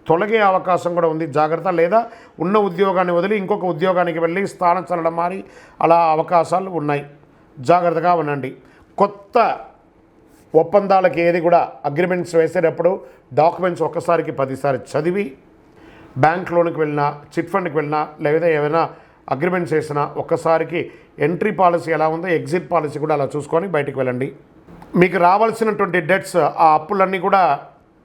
తొలగే అవకాశం కూడా ఉంది. జాగ్రత్త. లేదా ఉన్న ఉద్యోగాన్ని వదిలి ఇంకొక ఉద్యోగానికి వెళ్ళి స్థానచలనం మారి అలా అవకాశాలు ఉన్నాయి. జాగ్రత్తగా ఉండండి. కొత్త ఒప్పందాలకి ఏది కూడా అగ్రిమెంట్స్ వేసేటప్పుడు డాక్యుమెంట్స్ ఒక్కసారికి 10 సార్లు చదివి బ్యాంక్ లోన్కి వెళ్ళినా, చిట్ ఫండ్కి వెళ్ళినా, లేదా ఏమైనా అగ్రిమెంట్స్ వేసినా ఒక్కసారికి ఎంట్రీ పాలసీ ఎలా ఉందో ఎగ్జిట్ పాలసీ కూడా అలా చూసుకొని బయటికి వెళ్ళండి. మీకు రావాల్సినటువంటి డెట్స్ ఆ అప్పులన్నీ కూడా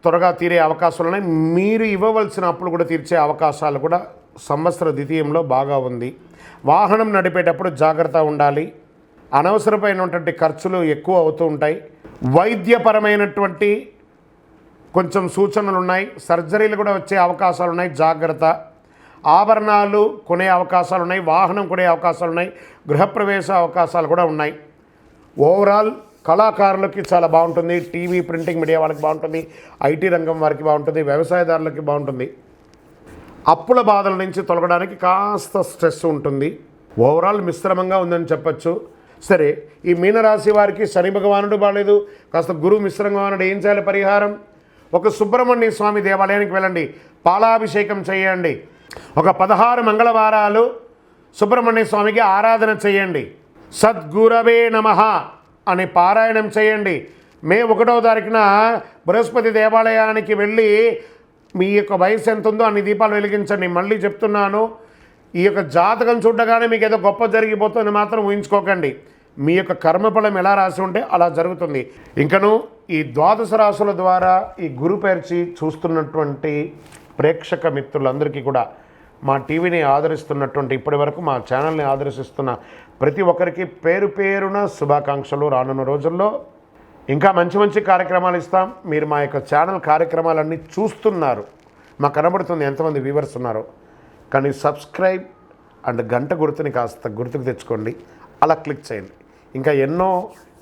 త్వరగా తీరే అవకాశాలు ఉన్నాయి. మీరు ఇవ్వవలసిన అప్పులు కూడా తీర్చే అవకాశాలు కూడా సంవత్సర ద్వితీయంలో బాగా ఉంది. వాహనం నడిపేటప్పుడు జాగ్రత్త ఉండాలి. అనవసరమైనటువంటి ఖర్చులు ఎక్కువ అవుతూ ఉంటాయి. వైద్యపరమైనటువంటి కొంచెం సూచనలు ఉన్నాయి. సర్జరీలు కూడా వచ్చే అవకాశాలు ఉన్నాయి. జాగ్రత్త. ఆభరణాలు కొనే అవకాశాలు ఉన్నాయి. వాహనం కొనే అవకాశాలు ఉన్నాయి. గృహప్రవేశ అవకాశాలు కూడా ఉన్నాయి. ఓవరాల్ కళాకారులకి చాలా బాగుంటుంది. టీవీ ప్రింటింగ్ మీడియా వాళ్ళకి బాగుంటుంది. ఐటీ రంగం వారికి బాగుంటుంది. వ్యవసాయదారులకి బాగుంటుంది. అప్పుల బాధల నుంచి తొలగడానికి కాస్త స్ట్రెస్ ఉంటుంది. ఓవరాల్ మిశ్రమంగా ఉందని చెప్పచ్చు. సరే, ఈ మీనరాశి వారికి శని భగవానుడు బాగాలేదు, కాస్త గురువు మిశ్రంగా ఉన్నాడు. ఏం చేయాలి పరిహారం? ఒక సుబ్రహ్మణ్య స్వామి దేవాలయానికి వెళ్ళండి, పాలాభిషేకం చేయండి. ఒక 16 మంగళవారాలు సుబ్రహ్మణ్య స్వామికి ఆరాధన చేయండి. సద్గురవే నమః అని పారాయణం చేయండి. మే 1వ తారీఖున బృహస్పతి దేవాలయానికి వెళ్ళి మీ యొక్క వయసు ఎంత ఉందో అన్ని దీపాలు వెలిగించండి. మళ్ళీ చెప్తున్నాను, ఈ యొక్క జాతకం చూడగానే మీకు ఏదో గొప్ప జరిగిపోతుంది మాత్రం ఊహించుకోకండి. మీ యొక్క కర్మఫలం ఎలా రాసి ఉంటే అలా జరుగుతుంది. ఇంకను ఈ 12 రాశుల ద్వారా ఈ గురు పేర్చి చూస్తున్నటువంటి ప్రేక్షక మిత్రులందరికీ కూడా, మా టీవీని ఆదరిస్తున్నటువంటి ఇప్పటి వరకు మా ఛానల్ని ఆదరిస్తున్న ప్రతి ఒక్కరికి పేరు పేరున శుభాకాంక్షలు. రానున్న రోజుల్లో ఇంకా మంచి మంచి కార్యక్రమాలు ఇస్తాం. మీరు మా యొక్క ఛానల్ కార్యక్రమాలన్నీ చూస్తున్నారు, మాకు కనబడుతుంది ఎంతమంది వ్యూవర్స్ ఉన్నారో. కానీ సబ్స్క్రైబ్ అండ్ గంట గుర్తుని కాస్త గుర్తుకు తెచ్చుకోండి, అలా క్లిక్ చేయండి. ఇంకా ఎన్నో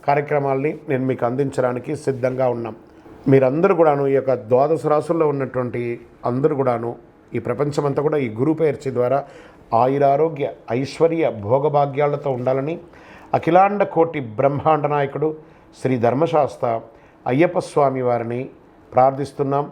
కార్యక్రమాలని నేను మీకు అందించడానికి సిద్ధంగా ఉన్నాం. మీరందరూ కూడాను ఈ యొక్క 12 రాశుల్లో ఉన్నటువంటి అందరూ కూడాను ఈ ప్రపంచమంతా కూడా ఈ గురు పేర్చి ద్వారా ఆయురారోగ్య ఐశ్వర్య భోగభాగ్యాలతో ఉండాలని అఖిలాండ కోటి బ్రహ్మాండ నాయకుడు శ్రీ ధర్మశాస్త్ర అయ్యప్ప స్వామి వారిని ప్రార్థిస్తున్నాం.